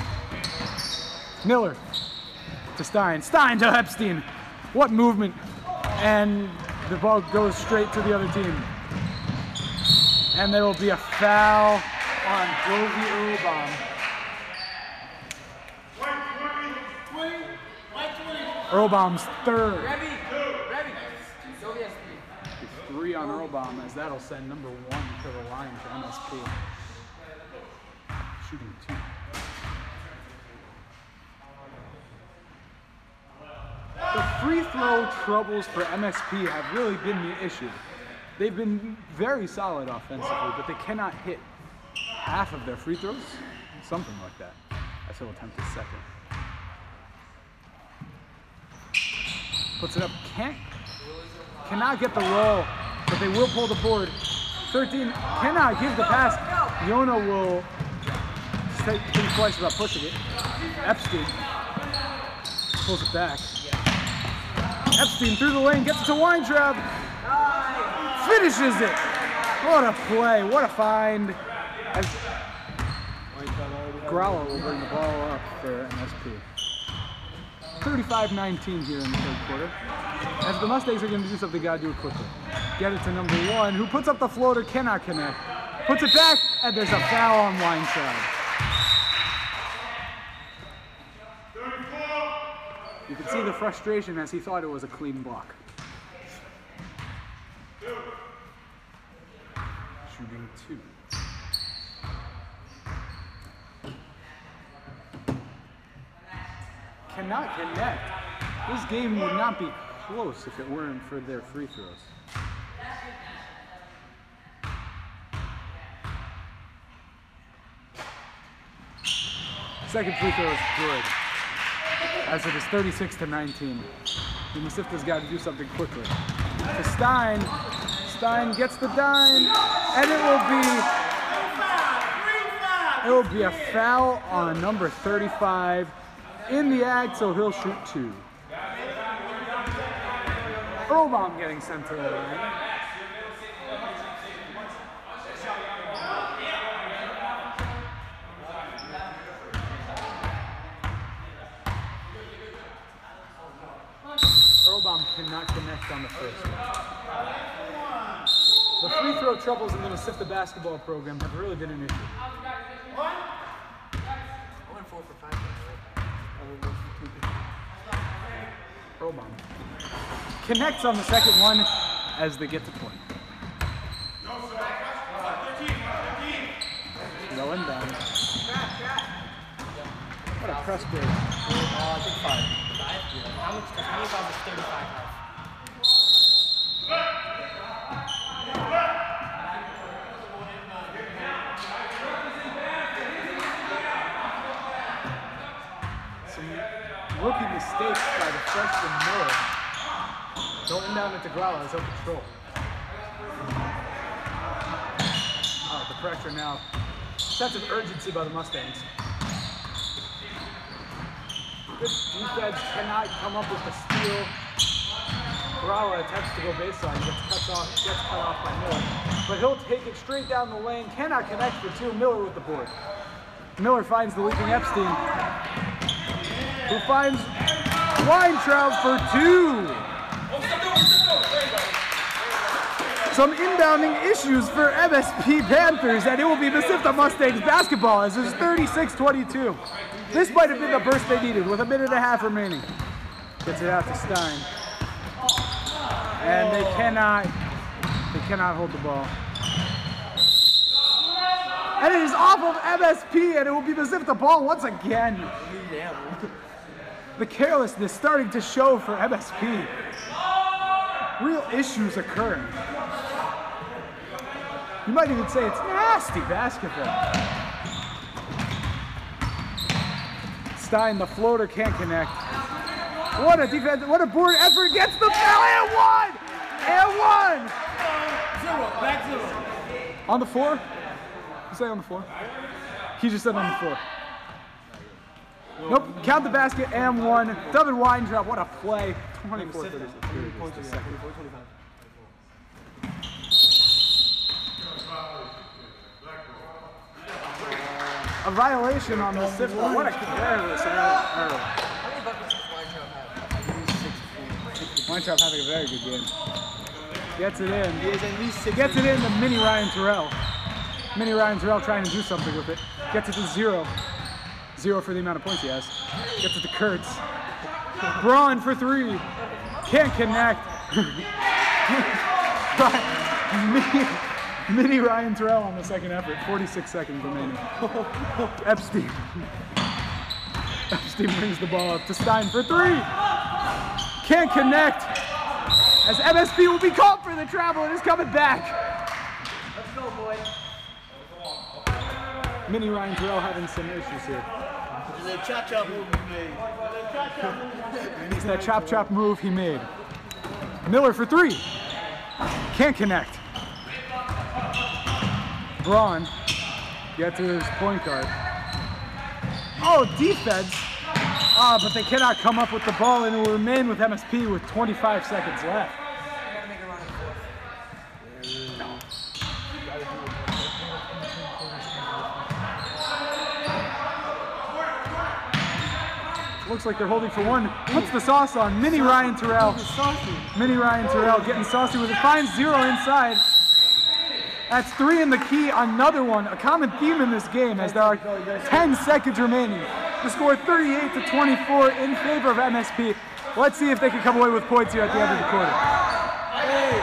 Miller to Stein. Stein to Epstein. What movement. And the ball goes straight to the other team. And there will be a foul on Jovi Earlbaum. Earlbaum's third. It's 3 on Earlbaum, as that'll send number 1 to the line for MSP. Shooting 2. The free throw troubles for MSP have really been the issue. They've been very solid offensively, but they cannot hit half of their free throws. Something like that. As he'll attempt his second. Puts it up, cannot get the roll, but they will pull the board. 13 cannot give the pass. Yona will think twice about pushing it. Epstein pulls it back. Epstein through the lane, gets it to Weintraub. Finishes it. What a play, what a find. As Growler will bring the ball up for MSP. 35-19 here in the third quarter. As the Mustangs are going to do something, got to do it quickly. Get it to number 1, who puts up the floater, cannot connect. Puts it back, and there's a foul on Weintraub. You can see the frustration as he thought it was a clean block. Shooting 2. Cannot connect. This game would not be close if it weren't for their free throws. Second free throw is good, as it is 36-19. Masifa's got to do something quickly. To Stein. Stein gets the dime, and it will be a foul on number 35 in the act, so he'll shoot 2. Earlbaum getting sent to the line. Earlbaum cannot connect on the first one. The free throw troubles in the Masifa basketball program have really been an issue. 1 4 for 5. Earlbaum connects on the second one as they get to 20. No inbound. What a press break. I think 5. 5? Yeah. How many times is 35? Rookie mistakes by the freshman Miller. Don't inbound it to Growler, it's out control. The pressure now. Sense of urgency by the Mustangs. Good defense cannot come up with the steal. Growler attempts to go baseline, gets cut off by Miller. But he'll take it straight down the lane, cannot connect for 2. Miller with the board. Miller finds the leaping Epstein, who finds Weintraub for 2. some inbounding issues for MSP Panthers, and it will be Mesivta Mustangs basketball as it's 36-22. This might have been the burst they needed with a minute and a half remaining. Gets it out to Stein. And they cannot hold the ball. And it is off of MSP, and it will be Mesivta ball once again. The carelessness starting to show for MSP. Real issues occurring. You might even say it's nasty basketball. Stein, the floater, can't connect. What a defense, what a board effort, gets the foul, and one! And one! Back zero. On the floor? You say on the floor? He just said on the floor. Nope, count the basket and one. Devin Weintraub, what a play. 24-36. A violation on the Mesivta. What a careless error. Weintraub having a very good game. Gets it in. Gets it in to Mini Ryan Terrell. Mini Ryan Terrell trying to do something with it. Gets it to 0. 0 for the amount of points he has. Gets it to Kurtz. Braun for 3. Can't connect. Mini Ryan Terrell on the second effort. 46 seconds remaining. Epstein. Epstein brings the ball up to Stein for 3. Can't connect. As MSP will be called for the travel and is coming back. Let's go, boys. Mini Ryan Terrell having some issues here. It's a chop-chop move he made. It's that chop-chop move he made. Miller for 3. Can't connect. Braun get to his point guard. Oh, defense. But they cannot come up with the ball, and it will remain with MSP with 25 seconds left. Looks like they're holding for 1. Puts the sauce on. Mini Ryan Terrell. Mini Ryan Terrell getting saucy with it. Finds 0 inside. That's 3 in the key. Another one. A common theme in this game as there are 10 seconds remaining. The score 38-24 in favor of MSP. Let's see if they can come away with points here at the end of the quarter. 8,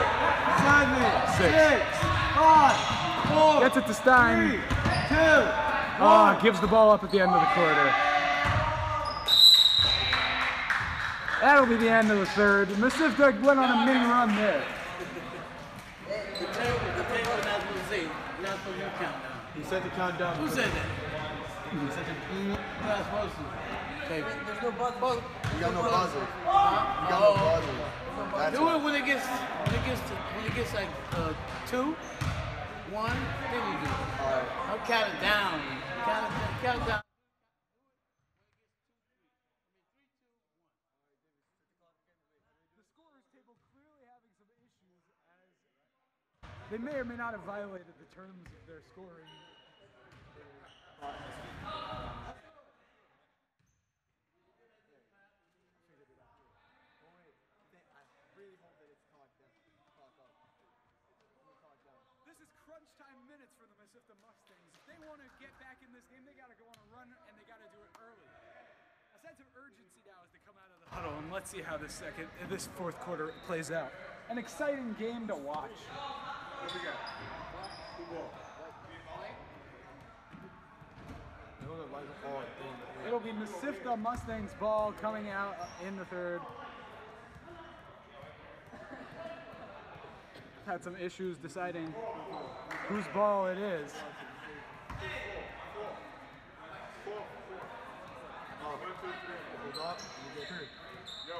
7, 6, 5, 4. Gets it to Stein. 3, 2, 1. Gives the ball up at the end of the quarter. That'll be the end of the third. Mesivta went on a mini run there. The table not supposed to say, not supposed to count down. He said to count down. Who said that? He said to, you're not supposed to. Table. There's no buzzer. You got no buzzer. You got no buzzer. Do it when it gets like 2, 1, then you do it. I'll count it down. Count it down. They may or may not have violated the terms of their scoring. This is crunch time minutes for the Mesivta Mustangs. If they want to get back in this game, they got to go on a run, and they got to do it early. A sense of urgency now as they come out of the huddle, and let's see how this fourth quarter plays out. An exciting game to watch. What we got? It'll be Mesivta Mustangs ball coming out in the third. Had some issues deciding whose ball it is.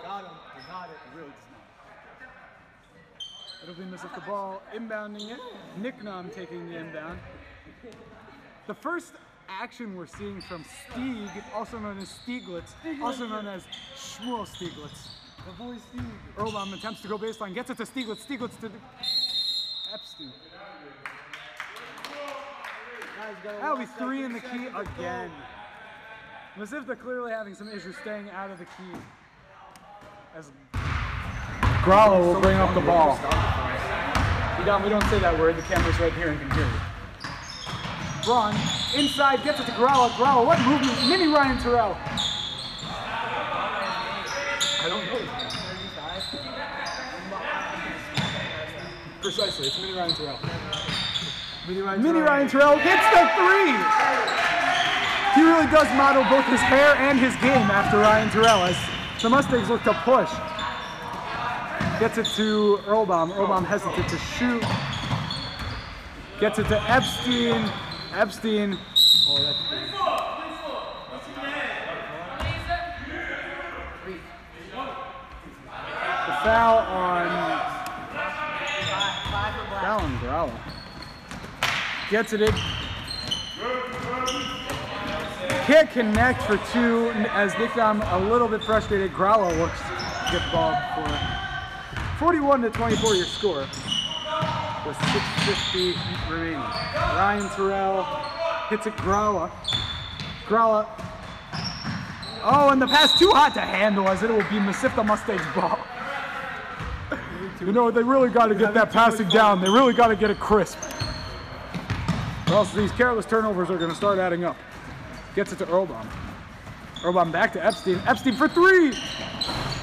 Got him. He got it. Really does not. It'll be Mesivta ball inbounding it. Nick Nom taking the inbound. The first action we're seeing from Stieg, also known as Stieglitz, also known as Shmuel Stieglitz. The boy Stieg. Erlbaum attempts to go baseline, gets it to Stieglitz, Stieglitz to Epstein. That'll be 3 in the key again. Mesivta clearly having some issues staying out of the key. As Gralla will bring up the ball. Dom, we don't say that word. The camera's right here and can hear you. Braun, inside, gets it to Gralla. Gralla, what movement? Mini Ryan Terrell. I don't know. Precisely, it's Mini Ryan Terrell. Mini Ryan Terrell gets the three! He really does model both his hair and his game after Ryan Terrell as the Mustangs look to push. Gets it to Earlbaum. Earlbaum hesitant to shoot. Gets it to Epstein. Epstein. Oh, that's good. The foul on Gralla. Gets it in. Can't connect for two as Nickdom a little bit frustrated. Gralla looks to get the ball for 41-24 your score with 6:50 remaining. Ryan Terrell hits it Gralla. Gralla. Oh, and the pass too hot to handle as it will be Mesivta Mustangs ball. You know, they really got to get that passing down. They really got to get it crisp. Or else these careless turnovers are going to start adding up. Gets it to Earlbaum. Earlbaum back to Epstein. Epstein for three!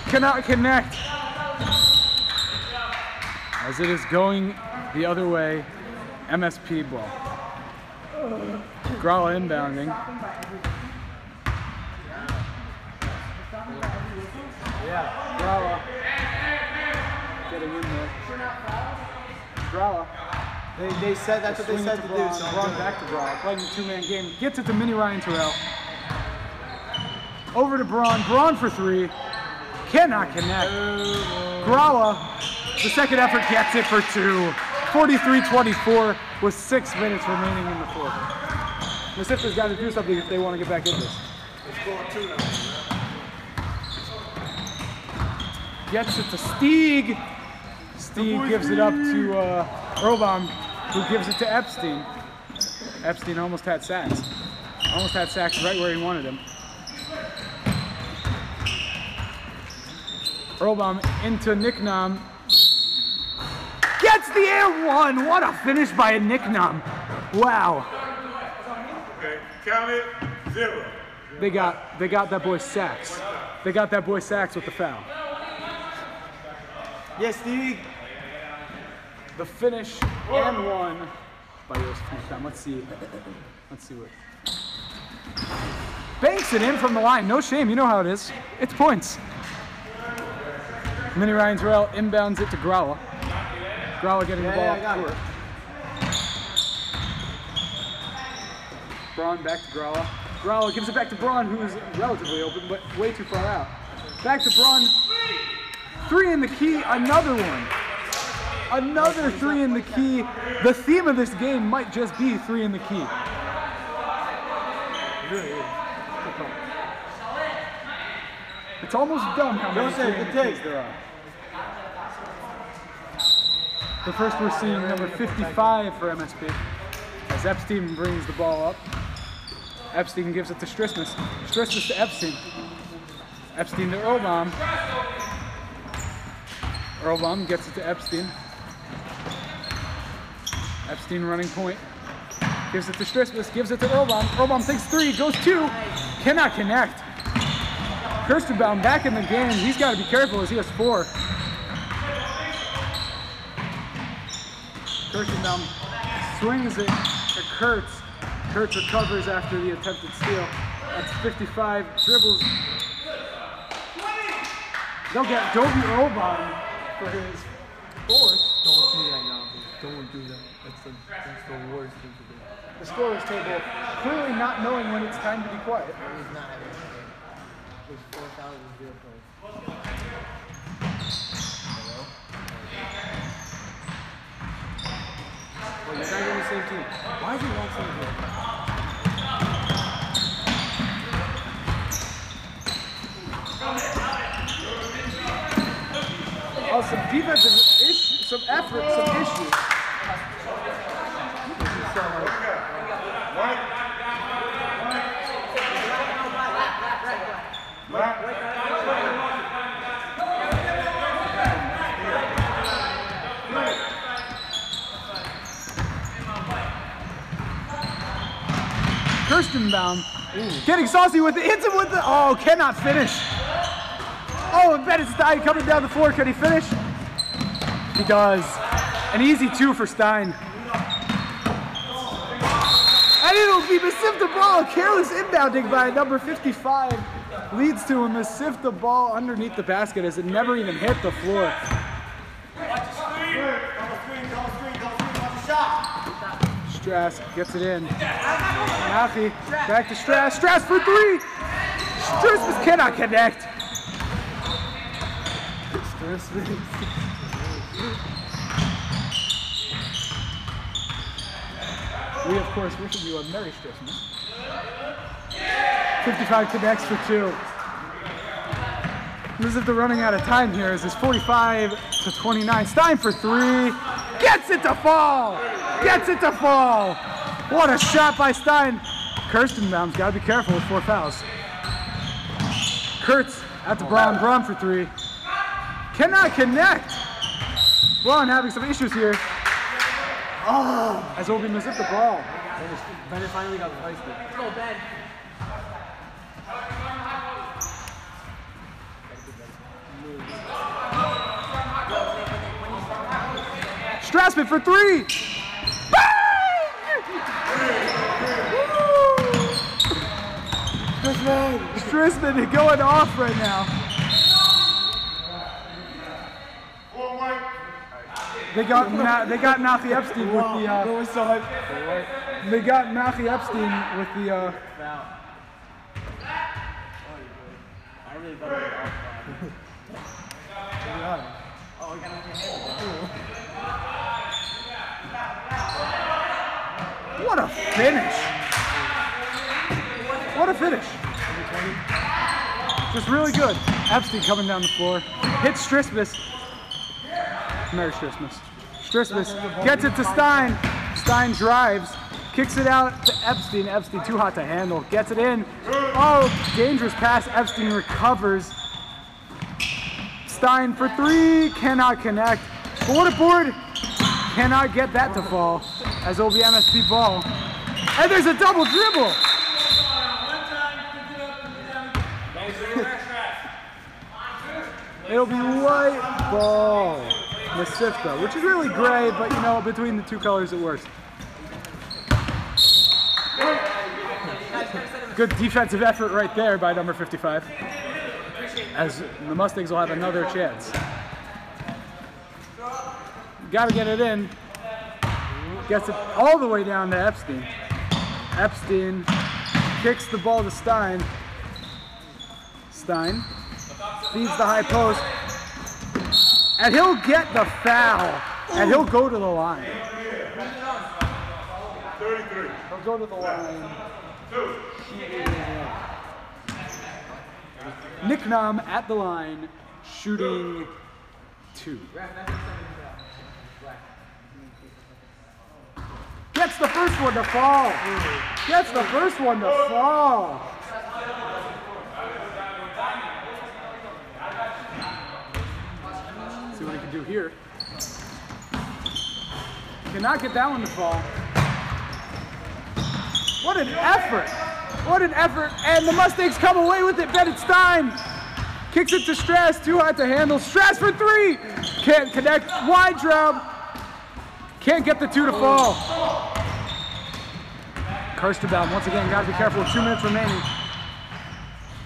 Cannot connect. As it is going the other way, MSP ball. Gralla inbounding. Yeah, Gralla. Getting in there. Gralla. They said that's what they said to do. So Braun back to Gralla, playing the two-man game. Gets it to Mini Ryan Terrell. Over to Braun. Braun for three. Cannot connect. Gralla, the second effort, gets it for two. 43-24 with 6 minutes remaining in the fourth. Mesivta's got to do something if they want to get back in this. It's going two now. Gets it to Stieg. Stieg gives it up to Earlbaum, who gives it to Epstein. Epstein almost had sacks. Almost had sacks right where he wanted him. Earlbaum into Nicknam. Gets the air one! What a finish by Nicknam. Wow. Okay, count it, 0. They got that boy sacks. They got that boy sacks with the foul. Yes, Steve. The finish and one by Joseph Nicknam. Let's see what. Banks it in from the line. No shame. You know how it is. It's points. Mini Ryan Terrell inbounds it to Gralla. Gralla getting the ball up court. Braun back to Gralla. Gralla gives it back to Braun, who is relatively open, but way too far out. Back to Braun. Three in the key. Another one. Another three in the key. The theme of this game might just be three in the key. It's almost dumb how many three in the keys there are. The first we're seeing number 55 for MSP. As Epstein brings the ball up. Epstein gives it to Stristmas. Stristmas to Epstein. Epstein to Earlbaum. Earlbaum gets it to Epstein. Epstein running point. Gives it to Stristmas. Gives it to Earlbaum. Earlbaum thinks three. Goes two. Cannot connect. Kirstenbaum back in the game. He's got to be careful as he has four. Kirstenbaum swings it to Kurtz. Kurtz recovers after the attempted steal. That's 55. Dribbles. They'll get Dobie Earlbaum for his fourth. Don't do that now. Don't do that. That's the worst thing to do. The scorer's table clearly not knowing when it's time to be quiet. He's not having a game. There's 4,000 points. Well, you're not on the same team. Why is he not same team? Oh, some defensive issues, some effort, some issues. Kirstenbaum getting saucy with it, hits him with the, oh, cannot finish. Oh, and Bennett Stein coming down the floor, can he finish? He does. An easy 2 for Stein. And it'll be Masif the ball, careless inbounding by number 55 leads to a Masif the ball underneath the basket as it never even hit the floor. Strass gets it in. Maffey back to Strass. Strass for 3. Strass cannot connect. We, of course, wishing you a Merry Christmas. 55 connects for 2. As if they're running out of time here as it's 45-29. Stein for 3. Gets it to fall! Gets it to fall! What a shot by Stein. Kirstenbaum's got to be careful with 4 fouls. Kurtz at the Braun. Braun for 3. Cannot connect. Braun having some issues here. Oh, as Obi Masif the ball. Bennett finally got the placement. Go, Ben. Strassman for 3. Strassman going off right now. They got Nafi Epstein with the. They got Nafi Epstein with the. I really thought it was oh, we got What a finish! What a finish! Just really good. Epstein coming down the floor. Hits Strasmus. Merry Christmas. Strasmus gets it to Stein. Stein drives. Kicks it out to Epstein. Epstein too hot to handle. Gets it in. Oh, dangerous pass. Epstein recovers. Stein for 3. Cannot connect. But what a board. Cannot get that to fall as it'll be MSP ball. And there's a double dribble. It'll be white ball. Masifka, which is really gray, but you know, between the 2 colors it works. Good defensive effort right there by number 55. As the Mustangs will have another chance. Got to get it in. Gets it all the way down to Epstein. Epstein kicks the ball to Stein. Stein feeds the high post. And he'll get the foul. And he'll go to the line. He'll go to the line. Nick Nam at the line, shooting 2. Gets the first one to fall. Gets the first one to fall. See what he can do here. Cannot get that one to fall. What an effort. What an effort. And the Mustangs come away with it. Bennett Stein kicks it to Strass. Too hard to handle. Strass for 3. Can't connect. Wide drop. Can't get the 2 to fall. Kirstenbaum once again got to be careful with 2 minutes remaining.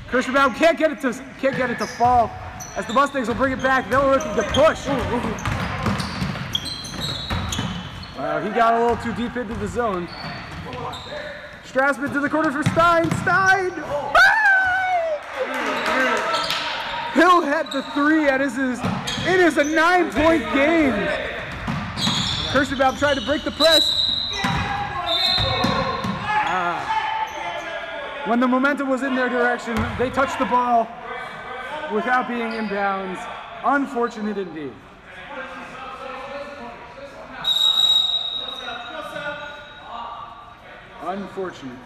Kirstenbaum can't get it to fall. As the Mustangs will bring it back, they'll look to push. He got a little too deep into the zone. Strassman to the corner for Stein. Stein! He'll hit the 3, and it is a 9-point game. Kirstenbaum tried to break the press. When the momentum was in their direction, they touched the ball without being inbounds. Unfortunate indeed. Unfortunate.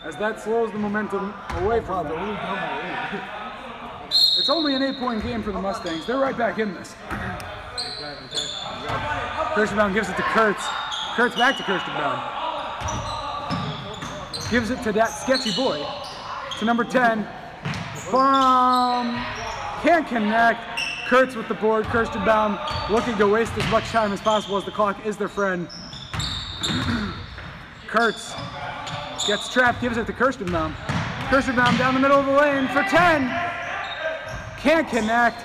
As that slows the momentum away from them. It's only an 8-point game for the Mustangs. They're right back in this. Kirstenbaum gives it to Kurtz. Kurtz back to Kirstenbaum. Gives it to that sketchy boy. To number 10. Bomb. Can't connect. Kurtz with the board. Kirstenbaum looking to waste as much time as possible as the clock is their friend. Kurtz gets trapped, gives it to Kirstenbaum. Kirstenbaum down the middle of the lane for 10. Can't connect.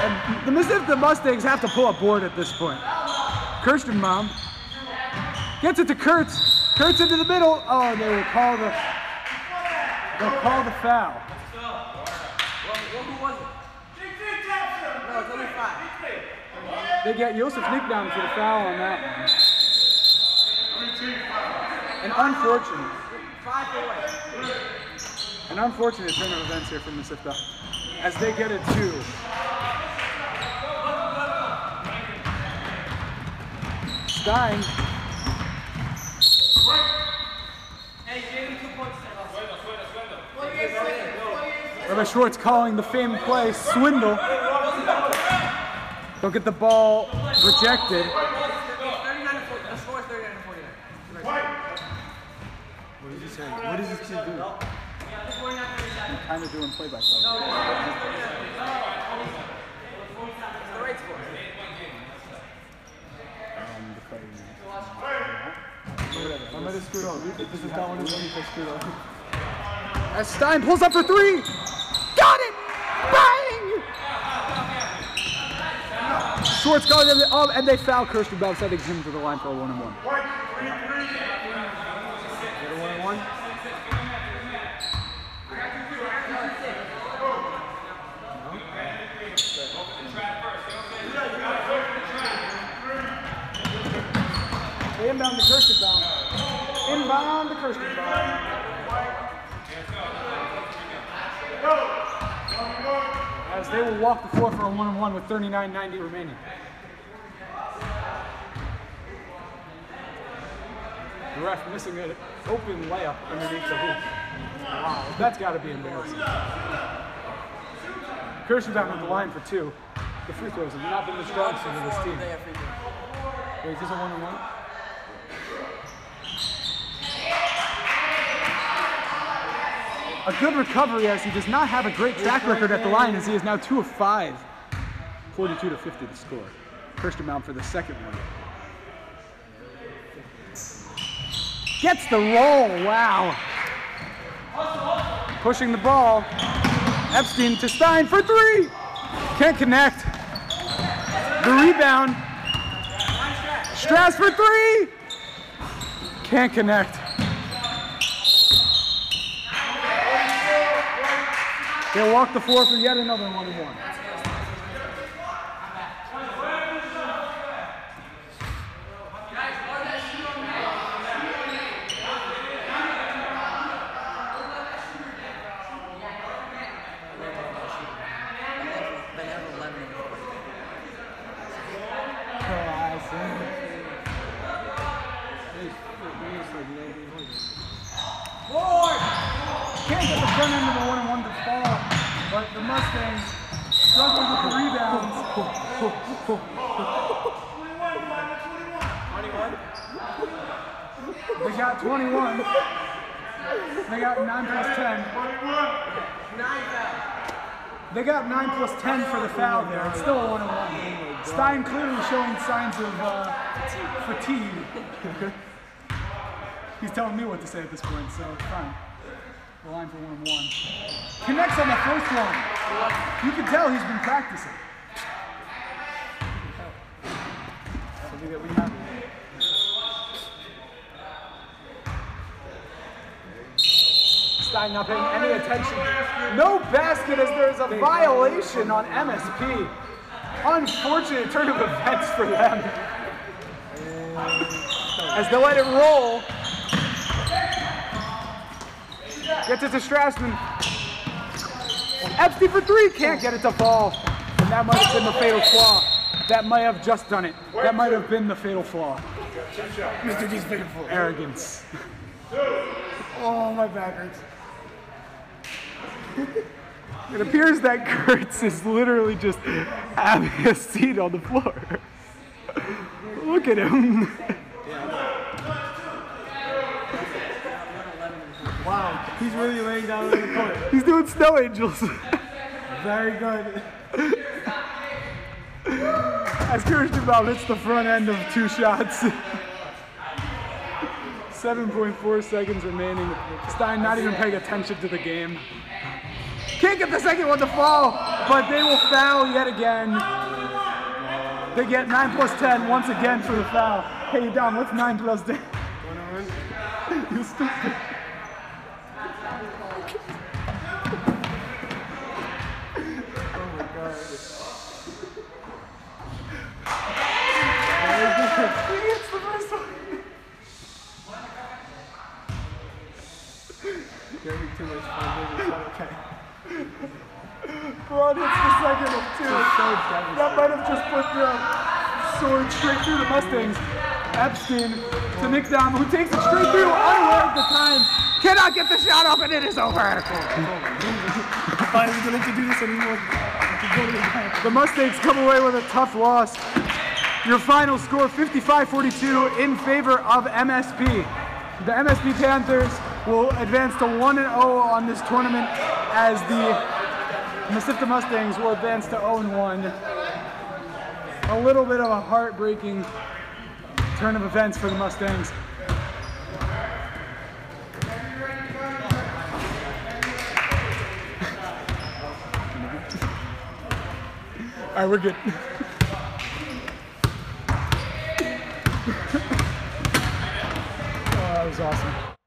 And the Mustangs have to pull a board at this point. Kirstenbaum gets it to Kurtz. Kurtz into the middle. Oh, they will call the foul. Who was it? No, it's only 5. They get Josef Nickdown for the foul on that one. An unfortunate. 5 away. An unfortunate turn of events here from Mesivta as they get it 2. Stein. Hey, give him 2 points. Rabbi Schwartz calling the famed play swindle. They'll get the ball rejected. 39 to 40. The score is 39 to 49. What is he saying? What does this kid do? I'm kind of doing play-by-play. It's the right score. I might have screwed up. This is not one of the things I screwed up. As Stein pulls up for 3. Got it! Bang! Schwartz calling them up, and they foul Kirstenbaum, sending him to the line for a 1-and-1. Get a 1-and-1? Inbound to Kirstenbaum. Inbound to Kirstenbaum. As they will walk the floor for a 1-and-1 with 39:90 remaining. The ref missing an open layup underneath the hoop. Wow, that's got to be embarrassing. Kirstenbaum on the line for 2. The free throws have not been the strong suit of this team. Wait, is this a 1-and-1? A good recovery as he does not have a great track record at the line as he is now 2 of 5. 42 to 50 to score. Kirstenbaum for the second one. Gets the roll, wow. Pushing the ball. Epstein to Stein for 3. Can't connect. The rebound. Strass for 3. Can't connect. They'll walk the floor for yet another 1-and-1. Can't get the front end of the 1-and-1 to fall, but the Mustangs struggle with the rebounds. 21? They got 21. They got 9 plus 10. They got 9 plus 10 for the foul there. It's still a 1-and-1. Stein clearly showing signs of fatigue. He's telling me what to say at this point, so it's fine. The line for 1-and-1. Connects on the first one. You can tell he's been practicing. Something that we have. Stein not paying any attention. No basket as there is a violation on MSP. Unfortunate turn of events for them. As they let it roll. Gets it to Strassman. Epstein for 3, can't get it to fall. And that might have been the fatal flaw. That might have just done it. That might have been the fatal flaw. Mr. G's fatal flaw. Arrogance. Oh, my back hurts. It appears that Kurtz is literally just having a seat on the floor. Look at him. down. He's really laying down on the court. He's doing snow angels. Very good. As Kirstenbaum hits the front end of 2 shots. 7.4 seconds remaining. Stein not even paying attention to the game. Can't get the second one to fall, but they will foul yet again. They get 9 plus 10 once again for the foul. Hey, Dom, what's 9 plus 10? You stupid. Too much fun, it's not okay. Braun hits the second of 2. That might have just put the sword straight through the Mustangs. Epstein to Nick Dom, who takes it straight through, unaware of the time. Cannot get the shot off, and it is over. I wasn't going to do this anymore. The Mustangs come away with a tough loss. Your final score, 55-42 in favor of MSP. The MSP Panthers will advance to 1-0 on this tournament, as the Mesivta Mustangs will advance to 0-1. A little bit of a heartbreaking turn of events for the Mustangs. All right, we're good. Oh, that was awesome.